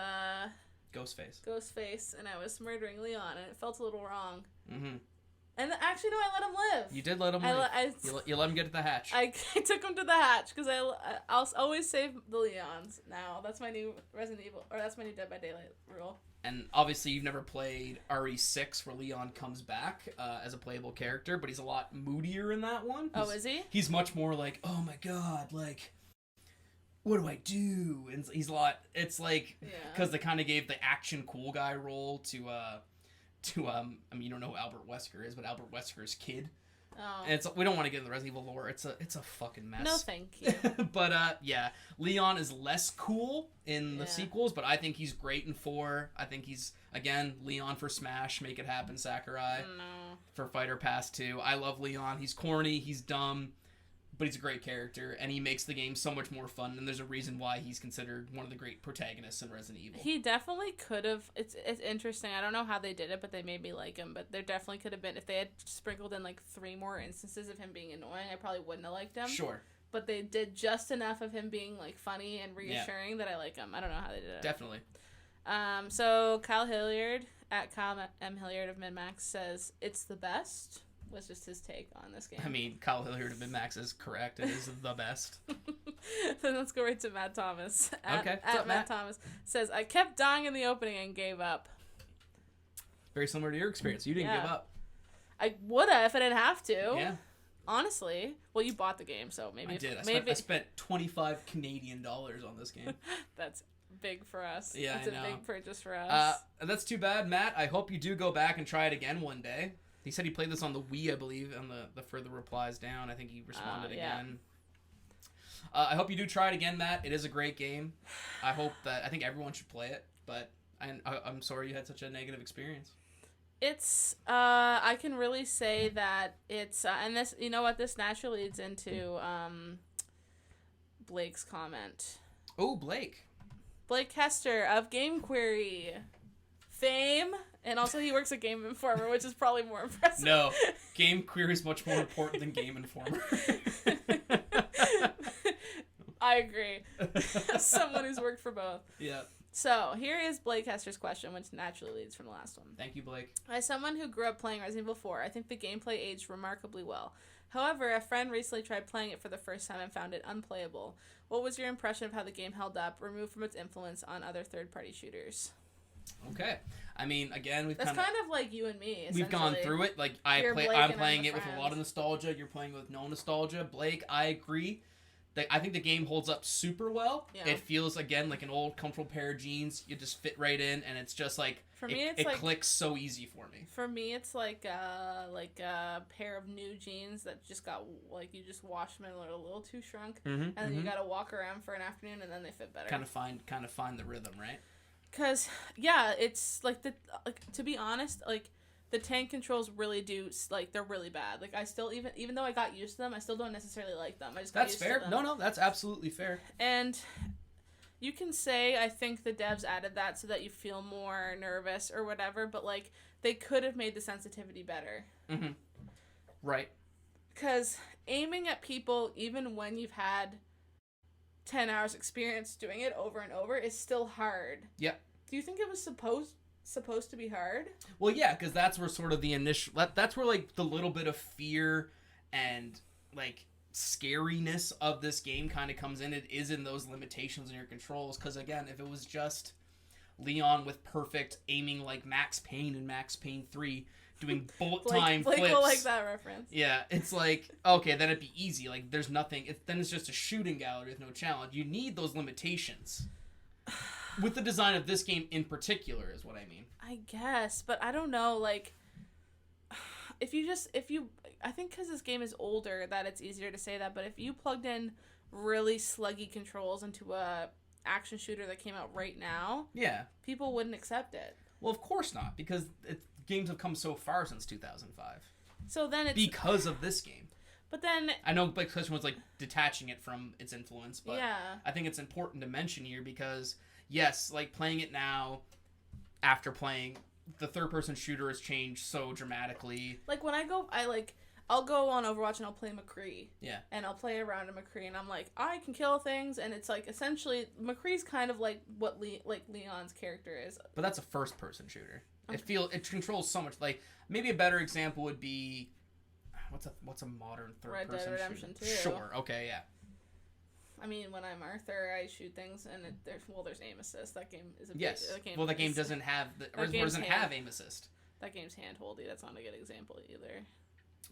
Ghostface, and I was murdering Leon, and it felt a little wrong. Mm-hmm. And actually, no, I let him live. You did let him live. You let him get to the hatch. I took him to the hatch because I'll always save the Leons. Now that's my new Resident Evil, or that's my new Dead by Daylight rule. And obviously, you've never played RE6, where Leon comes back as a playable character, but he's a lot moodier in that one. Is he? He's much more like, oh my god, like, what do I do? And he's a lot. It's like because they kind of gave the action cool guy role to I mean, you don't know who Albert Wesker is, but Albert Wesker's kid. Oh. And we don't want to get into the Resident Evil lore. It's a fucking mess. No, thank you. But yeah, Leon is less cool in the sequels, but I think he's great in 4. I think he's again Leon for Smash, Make It Happen, Sakurai. No. For Fighter Pass 2. I love Leon. He's corny, he's dumb, but he's a great character, and he makes the game so much more fun. And there's a reason why he's considered one of the great protagonists in Resident Evil. He definitely could have. It's interesting. I don't know how they did it, but they made me like him. But there definitely could have been, if they had sprinkled in like 3 more instances of him being annoying, I probably wouldn't have liked him. Sure. But they did just enough of him being like funny and reassuring that I like him. I don't know how they did it. Definitely. So Kyle Hilliard at Kyle M. Hilliard of MinMax says it's the best. Was just his take on this game. I mean, Kyle Hilliard of MinMax is correct. It is the best. Then let's go right to Matt Thomas. Okay. At Matt Thomas says, I kept dying in the opening and gave up. Very similar to your experience. You didn't give up. I would have if I didn't have to. Yeah. Honestly. Well, you bought the game, so maybe. I did. I spent 25 Canadian dollars on this game. That's big for us. Yeah, It's I know. a big purchase for us. That's too bad, Matt. I hope you do go back and try it again one day. He said he played this on the Wii, I believe, on the further replies down. I think he responded again. I hope you do try it again, Matt. It is a great game. I think everyone should play it, but I'm sorry you had such a negative experience. It's, I can really say that it's, and this, you know what, this naturally leads into Blake's comment. Oh, Blake. Blake Hester of Game Query fame. And also he works at Game Informer, which is probably more impressive. No, Game Query is much more important than Game Informer. I agree. Someone who's worked for both. Yeah. So here is Blake Hester's question, which naturally leads from the last one. Thank you, Blake. As someone who grew up playing Resident Evil 4, I think the gameplay aged remarkably well. However, a friend recently tried playing it for the first time and found it unplayable. What was your impression of how the game held up, removed from its influence on other third-party shooters? Okay. I mean, again, that's kind of like you and me. We've gone through it. Like I'm playing it with a lot of nostalgia. You're playing with no nostalgia. Blake, I agree. I think the game holds up super well. Yeah. It feels again like an old comfortable pair of jeans. You just fit right in, and it's just like for me, it clicks so easy for me. For me, it's like a pair of new jeans that just got like you just wash them and they're a little too shrunk, and then you got to walk around for an afternoon, and then they fit better. Kind of find the rhythm, right? Cause yeah, it's like to be honest, like the tank controls really do they're really bad. Like I still even though I got used to them, I still don't necessarily like them. I just got That's used fair. To them. No, that's absolutely fair. And you can say I think the devs added that so that you feel more nervous or whatever, but like they could have made the sensitivity better. Mm-hmm. Right. Because aiming at people, even when you've had 10 hours experience doing it over and over, is still hard. Yep. Do you think it was supposed to be hard? Well, yeah, because that's where sort of the initial... That's where, like, the little bit of fear and, like, scariness of this game kind of comes in. It is in those limitations in your controls. Because, again, if it was just Leon with perfect aiming like Max Payne and Max Payne 3... doing bullet time flips. Blake will like that reference. Yeah, it's like, okay, then it'd be easy. Like, there's nothing... then it's just a shooting gallery with no challenge. You need those limitations. With the design of this game in particular, is what I mean. I guess, but I don't know, like... I think because this game is older that it's easier to say that, but if you plugged in really sluggy controls into a action shooter that came out right now... Yeah. People wouldn't accept it. Well, of course not, because games have come so far since 2005. So then it's... Because of this game. But then... I know Blake's question was, like, detaching it from its influence, but yeah. I think it's important to mention here because, yes, like, playing it now, after playing, the third-person shooter has changed so dramatically. Like, when I'll go on Overwatch and I'll play McCree. Yeah. And I'll play around a McCree and I'm like, I can kill things, and it's like, essentially, McCree's kind of like what Leon's character is. But that's a first-person shooter. It controls so much. Like, maybe a better example would be what's a modern third-person shooter? Red Dead Redemption 2. Sure. Okay. Yeah. I mean, when I'm Arthur, I shoot things, and there's aim assist. That game is that game doesn't have aim assist. That game's hand-holdy. That's not a good example either.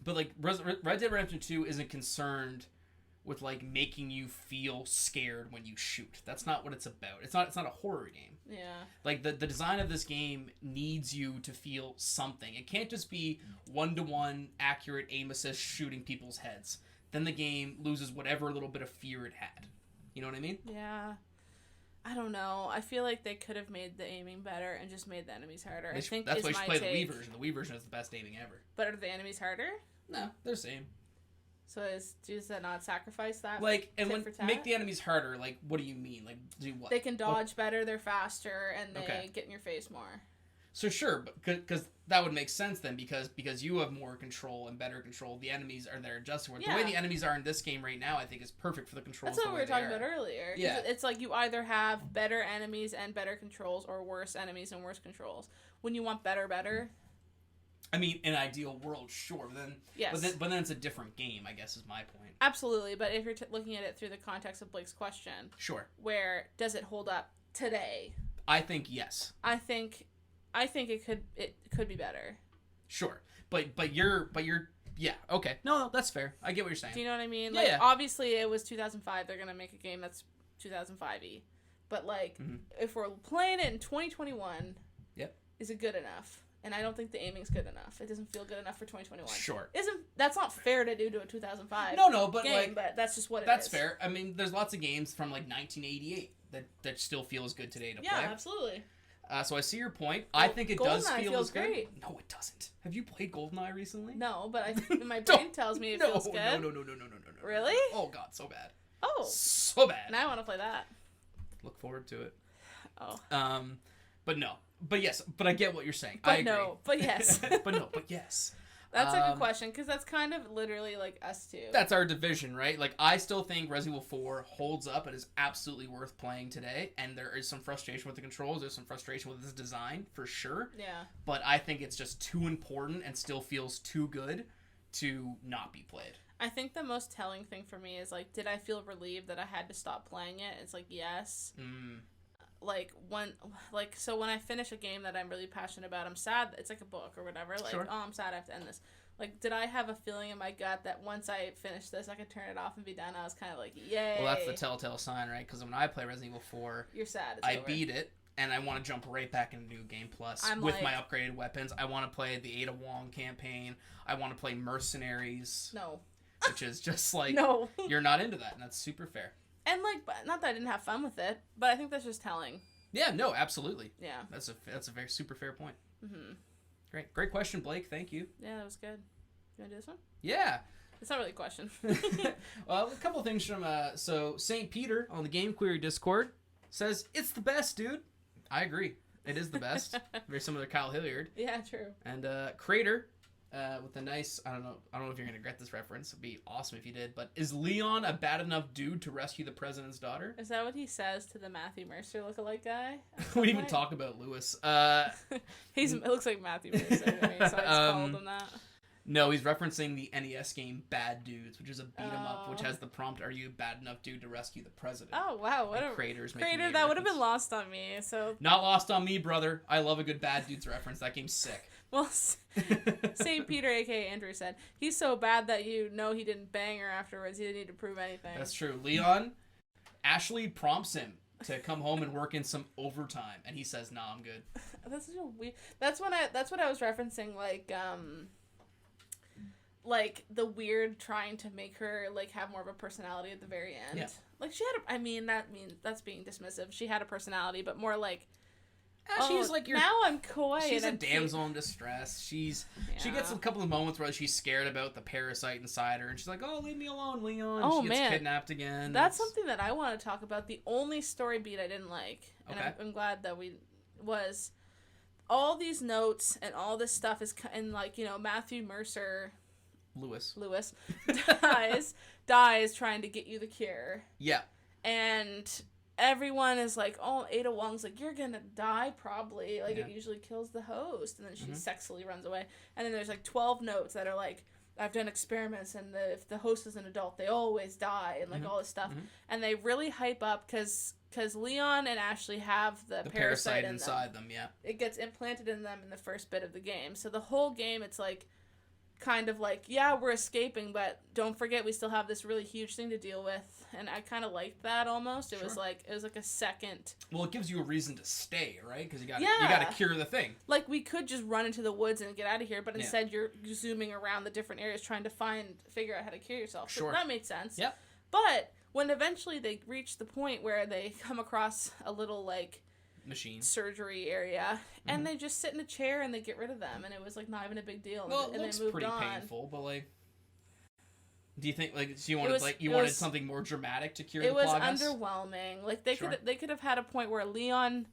But like Red Dead Redemption 2 isn't concerned with like making you feel scared when you shoot. That's not what it's about. It's not a horror game. Yeah. Like the design of this game needs you to feel something. It can't just be 1-to-1 accurate aim assist shooting people's heads. Then the game loses whatever little bit of fear it had. You know what I mean? Yeah. I don't know. I feel like they could have made the aiming better and just made the enemies harder. That's why you should play the Wii version. The Wii version is the best aiming ever. But are the enemies harder? No, they're the same. So does that not sacrifice that? Like, and when make the enemies harder, like, what do you mean? Like, do what? They can dodge better, they're faster, and they get in your face more. So sure, because that would make sense then, because you have more control and better control. The enemies are there just for it. Yeah. The way the enemies are in this game right now, I think, is perfect for the controls. That's what we were talking about earlier. Yeah, it's like you either have better enemies and better controls, or worse enemies and worse controls. When you want better. I mean, in an ideal world, sure. But then, yes. But then it's a different game, I guess, is my point. Absolutely, but if you're looking at it through the context of Blake's question, sure. Where does it hold up today? I think yes. I think it could be better. Sure, but you're yeah, okay. No, that's fair. I get what you're saying. Do you know what I mean? Yeah, like, yeah. Obviously, it was 2005. They're gonna make a game that's 2005-y, but like, if we're playing it in 2021, is it good enough? And I don't think the aiming's good enough. It doesn't feel good enough for 2021. Sure. That's not fair to do to a 2005 No, but game, like, but that's just what it is. That's fair. I mean, there's lots of games from like 1988 that still feel as good today to play. Yeah, absolutely. So I see your point. I think it does feel as good. Great. No, it doesn't. Have you played GoldenEye recently? No, but my brain tells me it feels good. No. Really? Oh God, so bad. Oh. So bad. Now I want to play that. Look forward to it. Oh. But no. But yes. But I get what you're saying. But I agree. no. But yes. But no. But yes. That's a good question, because that's kind of literally like us too. That's our division, right? Like, I still think Resident Evil 4 holds up and is absolutely worth playing today, and there is some frustration with the controls, there's some frustration with its design, for sure. Yeah. But I think it's just too important and still feels too good to not be played. I think the most telling thing for me is, like, did I feel relieved that I had to stop playing it? It's like, yes. So when I finish a game that I'm really passionate about, I'm sad. It's like a book or whatever. Like, sure. Oh, I'm sad I have to end this. Like, did I have a feeling in my gut that once I finish this, I could turn it off and be done? I was kind of like, yay. Well, that's the telltale sign, right? Because when I play Resident Evil 4, you're sad. I beat it, and I want to jump right back into New Game Plus with my upgraded weapons. I want to play the Ada Wong campaign. I want to play Mercenaries. No. Which is just like, no. You're not into that, and that's super fair. And, like, not that I didn't have fun with it, but I think that's just telling. Yeah, no, absolutely. Yeah. That's a very super fair point. Mm-hmm. Great question, Blake. Thank you. Yeah, that was good. You want to do this one? Yeah. It's not really a question. Well, a couple things from, so St. Peter on the Game Query Discord says, it's the best, dude. I agree. It is the best. Very similar to Kyle Hilliard. Yeah, true. And Crater, with a nice, I don't know if you're gonna get this reference. It'd be awesome if you did. But is Leon a bad enough dude to rescue the president's daughter? Is that what he says to the Matthew Mercer lookalike guy? We didn't even talk about Lewis. It looks like Matthew Mercer to me, so I just called him that. No, he's referencing the NES game Bad Dudes, which is a beat 'em up, which has the prompt, "Are you a bad enough dude to rescue the president?" Oh wow, what a Crater that would have been lost on me. So not lost on me, brother. I love a good Bad Dudes reference. That game's sick. Well, St. Peter, aka Andrew, said he's so bad that he didn't bang her afterwards. He didn't need to prove anything. That's true. Leon, Ashley prompts him to come home and work in some overtime, and he says, "Nah, I'm good." That's such a weird. That's what I was referencing, like the weird trying to make her like have more of a personality at the very end. Yeah. Like she had that's being dismissive. She had a personality, but more like she's like your. Now I'm coy. She's a and damsel in distress. She gets a couple of moments where she's scared about the parasite inside her, and she's like, "Oh, leave me alone, Leon." Oh, she gets man. kidnapped again. That's something that I want to talk about. The only story beat I didn't like, and Okay. I'm glad that was all these notes and all this stuff is, and like, Matthew Mercer. Lewis dies trying to get you the cure. Yeah. And everyone is like, oh, Ada Wong's like, you're gonna die probably. Like, it usually kills the host. And then she sexily runs away. And then there's like 12 notes that are like, I've done experiments, and if the host is an adult, they always die, and like all this stuff. And they really hype up because Leon and Ashley have the parasite inside them. Yeah. It gets implanted in them in the first bit of the game. So the whole game, it's like, kind of like, yeah, we're escaping, but don't forget we still have this really huge thing to deal with. And I kind of liked that almost. It was like a second. Well, it gives you a reason to stay, right? Because you got to cure the thing. Like, we could just run into the woods and get out of here, but instead you're zooming around the different areas trying to figure out how to cure yourself. So that made sense. Yep. But when eventually they reach the point where they come across a little like machine surgery area, and they just sit in a chair and they get rid of them, and it was like not even a big deal. Well, and it looks they moved pretty on. painful, but like, do you think like so you wanted something more dramatic to cure the progress? It was underwhelming. Like they could have had a point where Leon,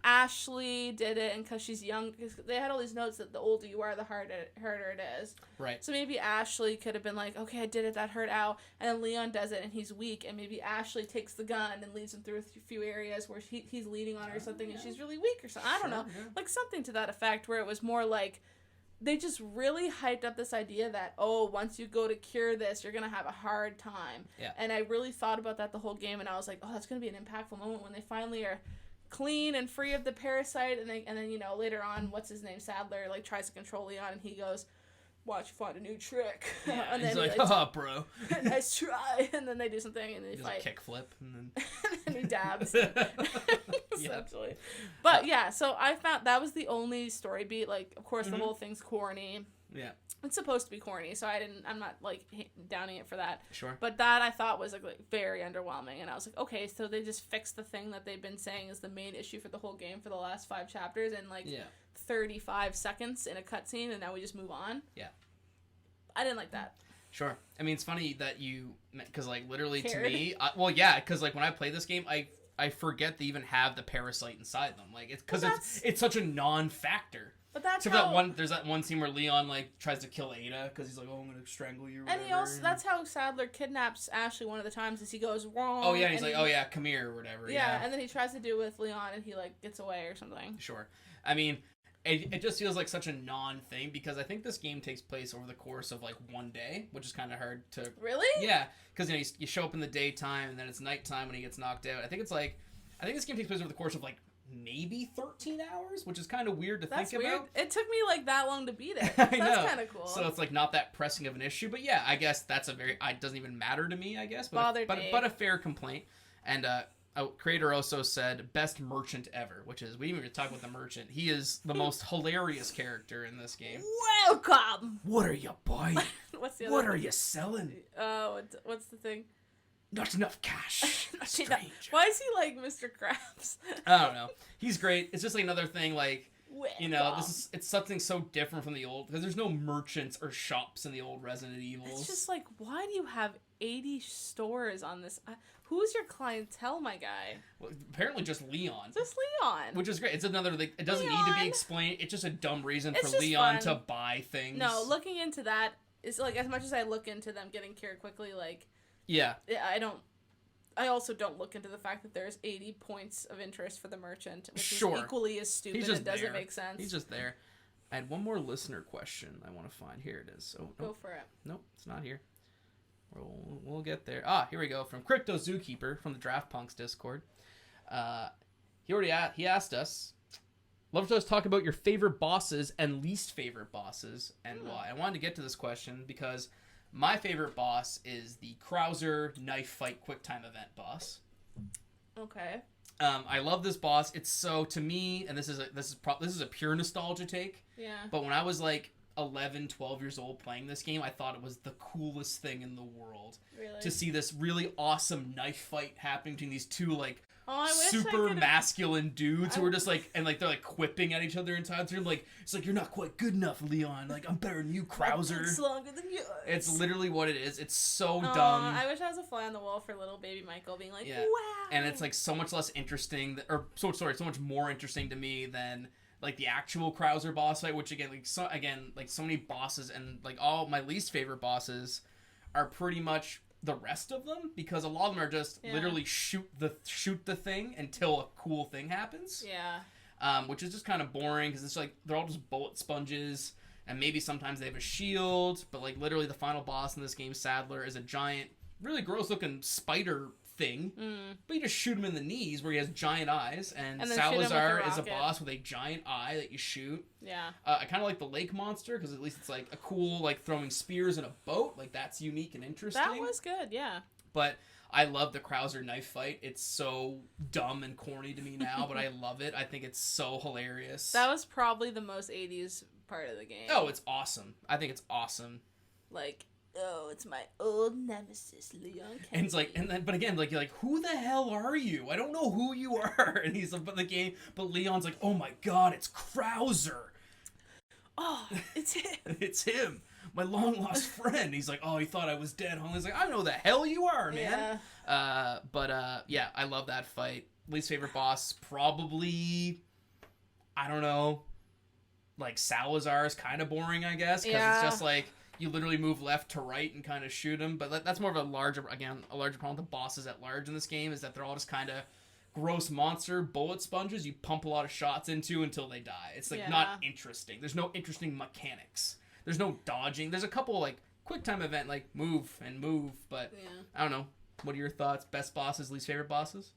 Ashley did it, and because she's young, because they had all these notes that the older you are, the harder it is. Right. So maybe Ashley could have been like, okay, I did it, that hurt, ow. And then Leon does it, and he's weak, and maybe Ashley takes the gun and leads him through a few areas where he's leading on her or something, and she's really weak or something. I don't know. Yeah. Like something to that effect, where it was more like, they just really hyped up this idea that, once you go to cure this, you're going to have a hard time. Yeah. And I really thought about that the whole game, and I was like, that's going to be an impactful moment when they finally are clean and free of the parasite, and then later on, what's his name, Sadler, like, tries to control Leon, and he goes, watch you find a new trick. Yeah, and he's then like, haha, bro. Nice try. And then they do something, and they fight. He does a kickflip, and then... and he dabs. Essentially. But yeah, so I found that was the only story beat. Like, of course, the whole thing's corny. Yeah. It's supposed to be corny, so I'm not, like, downing it for that. Sure. But that I thought was, like very underwhelming, and I was like, okay, so they just fixed the thing that they've been saying is the main issue for the whole game for the last 5 chapters in, like, 35 seconds in a cutscene, and now we just move on? Yeah. I didn't like that. Sure. I mean, it's funny that you... Because, like, literally Cared. to me... because, like, when I play this game, I forget they even have the parasite inside them. Like, it's because it's such a non-factor. But that's there's that one scene where Leon like tries to kill Ada because he's like, I'm gonna strangle you. And that's how Sadler kidnaps Ashley one of the times, is he goes wrong. Oh yeah, and he's like, come here or whatever. Yeah, and then he tries to do it with Leon, and he like gets away or something. Sure. I mean, it just feels like such a non-thing because I think this game takes place over the course of like one day, which is kind of hard to. Really? Yeah, because you show up in the daytime and then it's nighttime when he gets knocked out. I think this game takes place over the course of like maybe 13 hours, which is kind of weird to think about. It took me like that long to beat it. I know. That's kind of cool. So it's like not that pressing of an issue, but yeah, I guess that's it doesn't even matter to me, I guess. But a fair complaint. And Creator also said best merchant ever, which is, we didn't even talk about the merchant. He is the most hilarious character in this game. Welcome. What are you buying? What's the other What thing? are you selling? What's the thing? Not enough cash. Stranger. Why is he like Mr. Krabs? I don't know. He's great. It's just like another thing, like You know, it's something so different from the old, because there's no merchants or shops in the old Resident Evils. It's just like, why do you have 80 stores on this? Who's your clientele, my guy? Well, apparently just Leon. Just Leon. Which is great. It's another, like, it doesn't need to be explained. It's just a dumb reason for Leon to buy things. No, looking into that is, like, as much as I look into them getting cured quickly, like... Yeah. I also don't look into the fact that there's 80 points of interest for the merchant, which is equally as stupid and doesn't make sense. He's just there. I had one more listener question I want to find. Here it is. Oh, Go for it. Nope, it's not here. We'll get there. Ah, here we go. From Crypto Zookeeper from the Draft Punks Discord. He asked us, love to talk about your favorite bosses and least favorite bosses and why. I wanted to get to this question because my favorite boss is the Krauser knife fight quick time event boss. Okay. I love this boss. It's so, to me, and this is a pure nostalgia take. Yeah. But when I was like 11, 12 years old playing this game, I thought it was the coolest thing in the world. Really? To see this really awesome knife fight happening between these two like super masculine dudes who are just like, and like they're like quipping at each other in time. So like, it's like, you're not quite good enough, Leon. Like, I'm better than you, Krauser. It's longer than yours. It's literally what it is. It's so dumb. I wish I was a fly on the wall for little baby Michael being like, wow. And it's like so much less interesting, so much more interesting to me than like the actual Krauser boss fight, which again, so many bosses, and like all my least favorite bosses are pretty much the rest of them, because a lot of them are just literally shoot the thing until a cool thing happens. Yeah. Which is just kind of boring, because it's like they're all just bullet sponges, and maybe sometimes they have a shield, but like literally the final boss in this game, Sadler, is a giant, really gross looking spider thing, but you just shoot him in the knees where he has giant eyes, and Salazar is a boss with a giant eye that you shoot. Yeah. I kind of like the lake monster, because at least it's like a cool, like throwing spears in a boat, like that's unique and interesting. That was good, yeah. But I love the Krauser knife fight. It's so dumb and corny to me now, but I love it. I think it's so hilarious. That was probably the most 80s part of the game. Oh, it's awesome. I think it's awesome. Like, oh, it's my old nemesis, Leon Kennedy. And it's like, but again, like, you're like, who the hell are you? I don't know who you are. And he's like, but Leon's like, oh my god, it's Krauser. Oh, it's him. It's him. My long lost friend. He's like, oh, he thought I was dead. He's like, I know the hell you are, man. Yeah. Yeah, I love that fight. Least favorite boss, probably, I don't know, like Salazar is kind of boring, I guess, because it's just like, you literally move left to right and kind of shoot him. But that's more of a larger problem. The bosses at large in this game is that they're all just kind of gross monster bullet sponges you pump a lot of shots into until they die. It's like not interesting. There's no interesting mechanics. There's no dodging. There's a couple like quick time event, like move, but I don't know. What are your thoughts? Best bosses, least favorite bosses?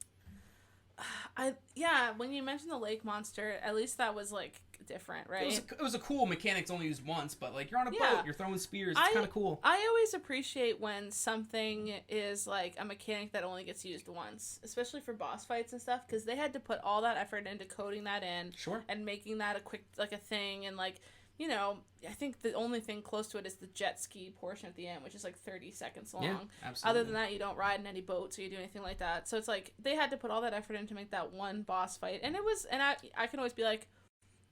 When you mentioned the lake monster, at least that was like different, right? It was a cool mechanic. It's only used once, but like you're on a boat, you're throwing spears. It's kind of cool. I always appreciate when something is like a mechanic that only gets used once, especially for boss fights and stuff, because they had to put all that effort into coding that in, and making that a quick like a thing, and like, you know, I think the only thing close to it is the jet ski portion at the end, which is like 30 seconds long. Yeah, absolutely. Other than that, you don't ride in any boats or you do anything like that. So it's like they had to put all that effort in to make that one boss fight, and I can always be like,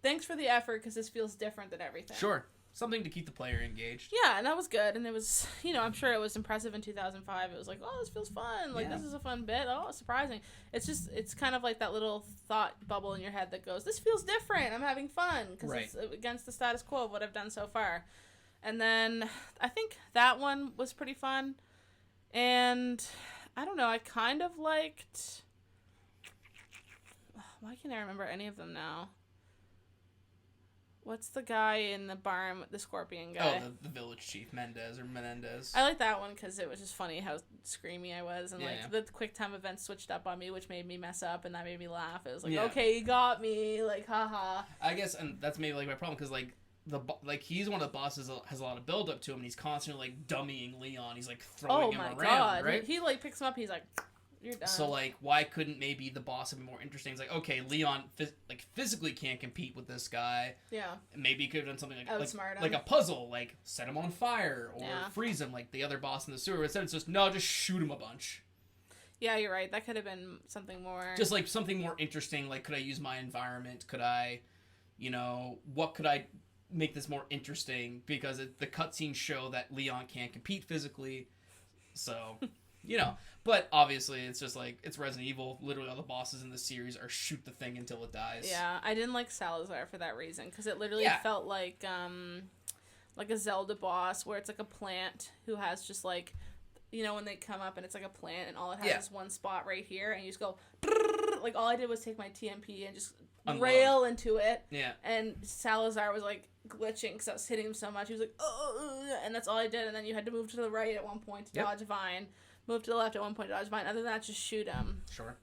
thanks for the effort, because this feels different than everything. Sure. Something to keep the player engaged. Yeah, and that was good. And it was, you know, I'm sure it was impressive in 2005. It was like, oh, this feels fun. Like, this is a fun bit. Oh, it's surprising. It's kind of like that little thought bubble in your head that goes, this feels different. I'm having fun. Because it's against the status quo of what I've done so far. And then I think that one was pretty fun. And I don't know, I kind of liked... Why can't I remember any of them now? What's the guy in the barn, the scorpion guy? Oh, the village chief, Menendez. I like that one because it was just funny how screamy I was. And the quick time event switched up on me, which made me mess up, and that made me laugh. It was like, okay, you got me. Like, haha. I guess, and that's maybe like my problem, because like he's one of the bosses that has a lot of build up to him, and he's constantly like dummying Leon. He's like throwing him around, God. right? He like picks him up, he's like... You're done. So, like, why couldn't maybe the boss have been more interesting? It's like, okay, Leon physically can't compete with this guy. Yeah. Maybe he could have done something Outsmart him. Like a puzzle, like set him on fire or freeze him like the other boss in the sewer. Instead, it's just, no, just shoot him a bunch. Yeah, you're right. That could have been something more... Just, like, something more interesting. Like, could I use my environment? Could I you know, what could I make this more interesting, because the cutscenes show that Leon can't compete physically, so you know. But obviously it's just like, it's Resident Evil. Literally all the bosses in the series are shoot the thing until it dies. Yeah, I didn't like Salazar for that reason, because it literally felt like a Zelda boss where it's like a plant who has just like, you know, when they come up and it's like a plant and all it has is one spot right here, and you just go like, all I did was take my TMP and just rail into it. Yeah. And Salazar was like glitching because I was hitting him so much. He was like, oh, and that's all I did. And then you had to move to the right at one point to dodge a vine, move to the left at one point to dodge a vine. Other than that, just shoot him. Sure.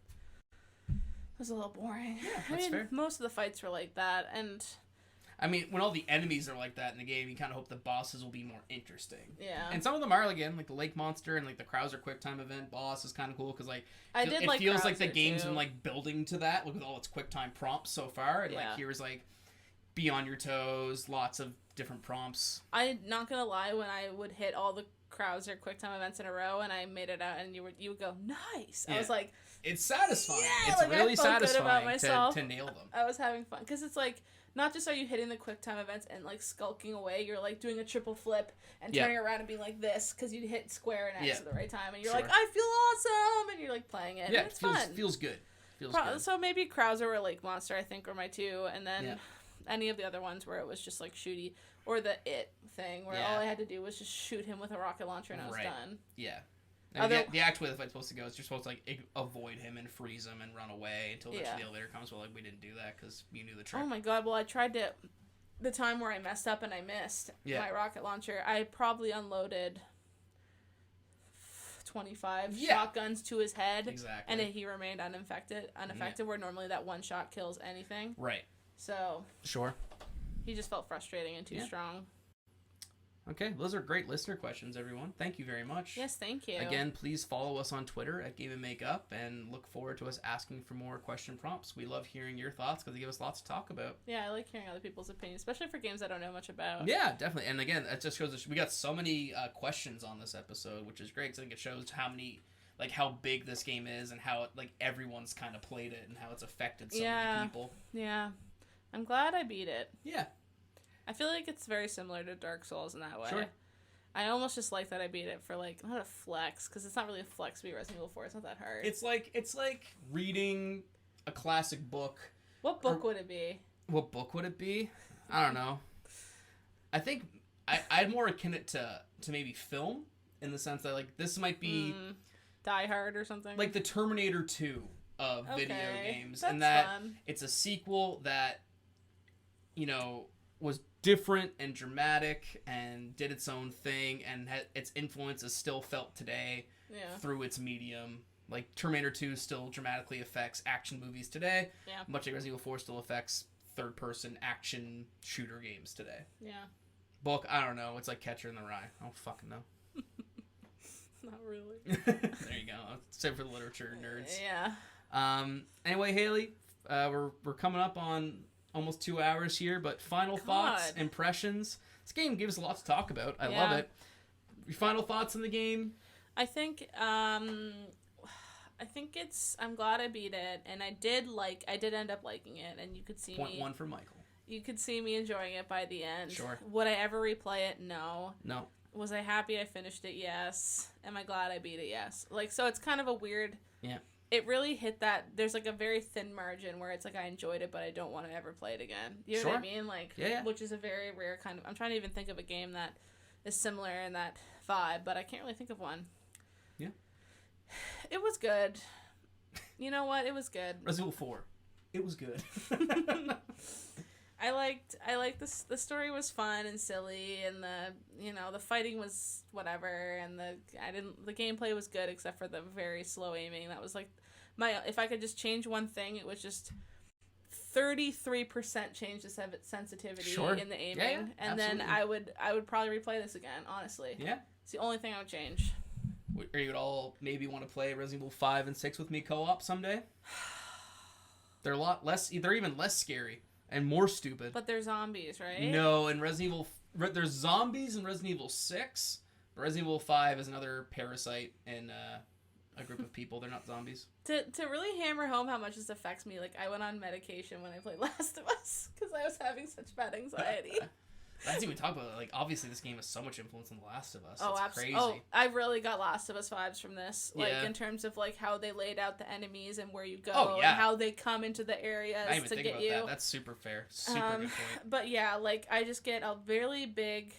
It was a little boring. Yeah, that's fair. Most of the fights were like that, and I mean, when all the enemies are like that in the game, you kind of hope the bosses will be more interesting. Yeah. And some of them are, again, like the Lake Monster and like the Krauser Quick Time event boss is kind of cool, because like it feels like the game's been like building to that, like with all its Quick Time prompts so far. And like here's like be on your toes, lots of different prompts. I'm not gonna lie, when I would hit all the Krauser Quick Time events in a row and I made it out, and you would go nice. Yeah. I was like, it's satisfying. Yeah, it's like, really satisfying to nail them. I was having fun because it's like, not just are you hitting the quick time events and like skulking away, you're like doing a triple flip and turning around and being like this because you hit square and X at the right time, and you're like, I feel awesome, and you're like playing it. Yeah, and it's feels, fun. Feels good. Feels good. So maybe Krauser or Lake Monster, I think, were my two, and then any of the other ones where it was just like shooty, or the It thing where all I had to do was just shoot him with a rocket launcher and I was done. Yeah. Now, the actual way the fight's supposed to go is you're supposed to like avoid him and freeze him and run away until the elevator comes. Well, like, we didn't do that because you knew the trick. Oh my god! Well, I tried to. The time where I messed up and I missed my rocket launcher, I probably unloaded 25 shotguns to his head. Exactly. And he remained unaffected, where normally that one shot kills anything. Right. So. Sure. He just felt frustrating and too strong. Okay, those are great listener questions, everyone. Thank you very much. Yes, thank you. Again, please follow us on Twitter at Game and Makeup, and look forward to us asking for more question prompts. We love hearing your thoughts because they give us lots to talk about. Yeah, I like hearing other people's opinions, especially for games I don't know much about. Yeah, definitely. And again, it just shows us we got so many questions on this episode, which is great because I think it shows how big this game is and how everyone's kind of played it and how it's affected so many people. Yeah, I'm glad I beat it. Yeah. I feel like it's very similar to Dark Souls in that way. Sure. I almost just like that I beat it for not a flex, because it's not really a flex to beat Resident Evil 4. It's not that hard. It's like reading a classic book. What book would it be? What book would it be? I don't know. I think I'd more akin it to maybe film, in the sense that this might be Die Hard or something. Like the Terminator 2 of video games, that's and that fun. It's a sequel that was different and dramatic and did its own thing, and its influence is still felt today through its medium. Like Terminator 2 still dramatically affects action movies today, much like Resident Evil 4 still affects third-person action shooter games today. Yeah. Book, I don't know. It's like Catcher in the Rye. I don't fucking know. Not really. There you go. Save for the literature nerds. Yeah. Anyway, Haley, we're coming up on almost 2 hours here, but final thoughts, impressions. This game gives us a lot to talk about. I love it. Your final thoughts on the game? I think it's, I'm glad I beat it, and I did end up liking it, and you could see Point 1 for Michael. You could see me enjoying it by the end. Sure. Would I ever replay it? No. No. Was I happy I finished it? Yes. Am I glad I beat it? Yes. So it's kind of a weird... Yeah. It really hit that... There's a very thin margin where it's I enjoyed it, but I don't want to ever play it again. You know what I mean? Which is a very rare kind of... I'm trying to even think of a game that is similar in that vibe, but I can't really think of one. Yeah. It was good. You know what? It was good. Resident Evil 4. It was good. I liked this. The story was fun and silly, and the fighting was whatever, and the gameplay was good except for the very slow aiming. That was if I could just change one thing, it was just 33% change the sensitivity in the aiming, and then I would probably replay this again. Honestly, it's the only thing I would change. Are you at all maybe want to play Resident Evil 5 and 6 with me co-op someday? They're a lot less. They're even less scary and more stupid. But they're zombies, right? No, in Resident Evil, there's zombies in Resident Evil 6. Resident Evil 5 is another parasite in a group of people. They're not zombies. To really hammer home how much this affects me, like I went on medication when I played Last of Us because I was having such bad anxiety. That's even talk about it. Like, obviously, this game has so much influence on The Last of Us. Oh, it's absolutely. crazy. Oh, I really got Last of Us vibes from this. Like, Yeah. in terms of, like, how they laid out the enemies and where you go. Oh, yeah. And how they come into the areas I didn't even to think get about you. that. That's super fair. Super good point. But, yeah, like, I just get a really big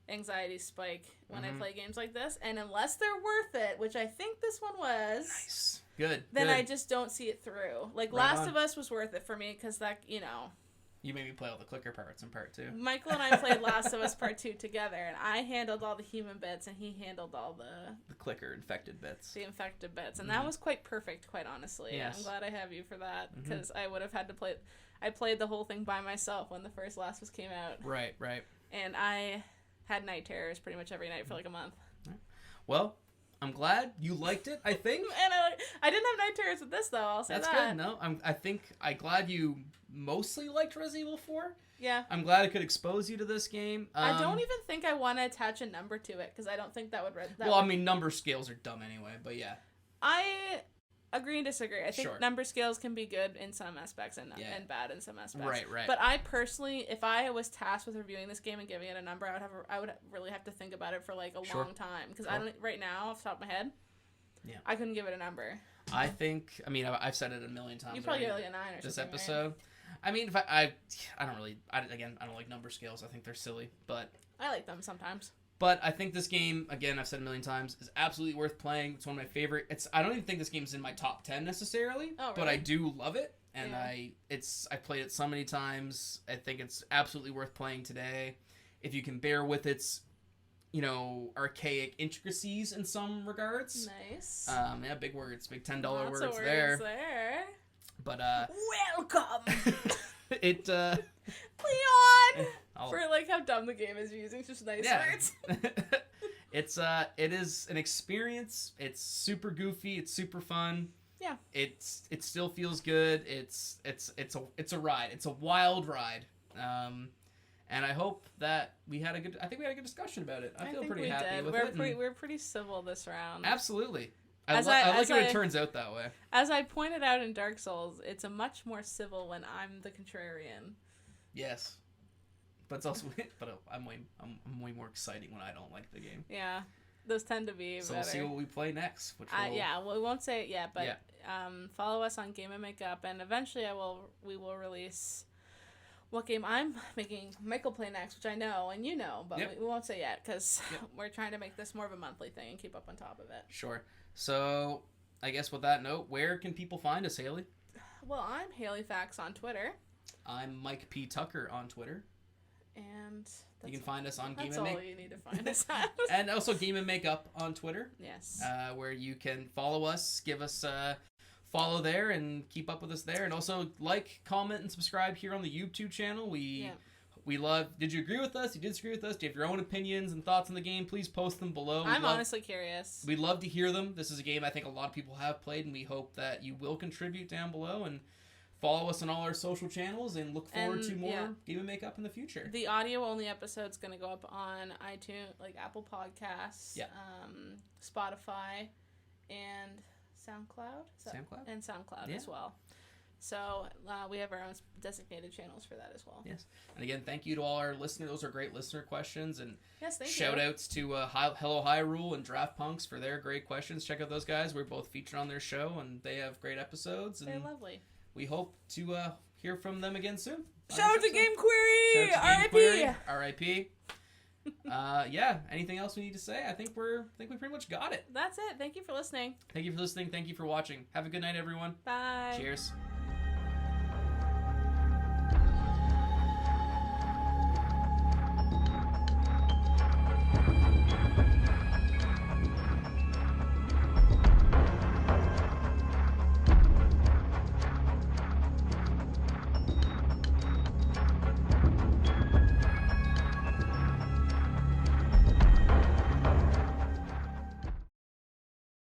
anxiety spike when I play games like this. And unless they're worth it, which I think this one was... Nice. Good. Then good. I just don't see it through. Like, Right Last on. of Us was worth it for me because that, you know... You made me play all the clicker parts in part 2. Michael and I played Last of Us Part 2 together, and I handled all the human bits, and he handled all The clicker infected bits. the infected bits, and that was quite perfect, quite honestly. Yes. I'm glad I have you for that, because I would have had to play... I played the whole thing by myself when the first Last of Us came out. Right, right. And I had night terrors pretty much every night for like a month. Well, I'm glad you liked it, I think. And I didn't have night terrors with this, though, I'll say That's that. good. No, I'm glad you mostly liked Resident Evil 4. Yeah. I'm glad it could expose you to this game. I don't even think I want to attach a number to it, because I don't think that would... I mean, number scales are dumb anyway, but yeah. I agree and disagree. I think Sure. number scales can be good in some aspects and bad in some aspects. Right, right. But I personally, if I was tasked with reviewing this game and giving it a number, I would really have to think about it for like a long time, because I don't right now off the top of my head. Yeah. I couldn't give it a number. I think. I mean, I've said it a million times. You probably already get like a 9 or this something. episode. Right? I mean, if I don't really. I don't like number scales. I think they're silly, but I like them sometimes. But I think this game, again, I've said a million times, is absolutely worth playing. It's one of my favorite. I don't even think this game's in my top 10 necessarily, but I do love it, and I've played it so many times. I think it's absolutely worth playing today, if you can bear with its, archaic intricacies in some regards. Nice. Yeah, big words, big $10 Lots words of there. But welcome. It Leon. For like how dumb the game is using just nice words. It is an experience. It's super goofy. It's super fun. Yeah. It still feels good. It's a ride. It's a wild ride. And I hope that we had a good discussion about it. I feel pretty happy with it. We're pretty civil this round. Absolutely. I like it when it turns out that way. As I pointed out in Dark Souls, it's a much more civil when I'm the contrarian. Yes. But it's also, I'm way more exciting when I don't like the game. Yeah, those tend to be so better. We'll see what we play next. We won't say it yet, but follow us on Game and Makeup, and eventually we will release what game I'm making Michael play next, which I know and you know, but we won't say yet because we're trying to make this more of a monthly thing and keep up on top of it. Sure. So I guess with that note, where can people find us, Haley? Well, I'm HaleyFax on Twitter. I'm Mike P. Tucker on Twitter. And you can find us on Game and That's all you need to find us at. And also Game and Makeup on Twitter. Yes. Where you can follow us, give us a follow there, and keep up with us there. And also like, comment, and subscribe here on the YouTube channel. We love... Did you agree with us? You disagree with us? Do you have your own opinions and thoughts on the game? Please post them below. I'm honestly curious. We'd love to hear them. This is a game I think a lot of people have played, and we hope that you will contribute down below. And follow us on all our social channels, and look forward to more Game and Makeup in the future. The audio-only episode's going to go up on iTunes, like Apple Podcasts, Spotify, and SoundCloud. And SoundCloud as well. So we have our own designated channels for that as well. Yes. And again, thank you to all our listeners. Those are great listener questions. And thank shout outs to Hello Hyrule and Draft Punks for their great questions. Check out those guys. We're both featured on their show, and they have great episodes. They're lovely. We hope to hear from them again soon. Shout out to Game Query! R.I.P. R.I.P. Anything else we need to say? I think we pretty much got it. That's it. Thank you for listening. Thank you for listening. Thank you for watching. Have a good night, everyone. Bye. Cheers.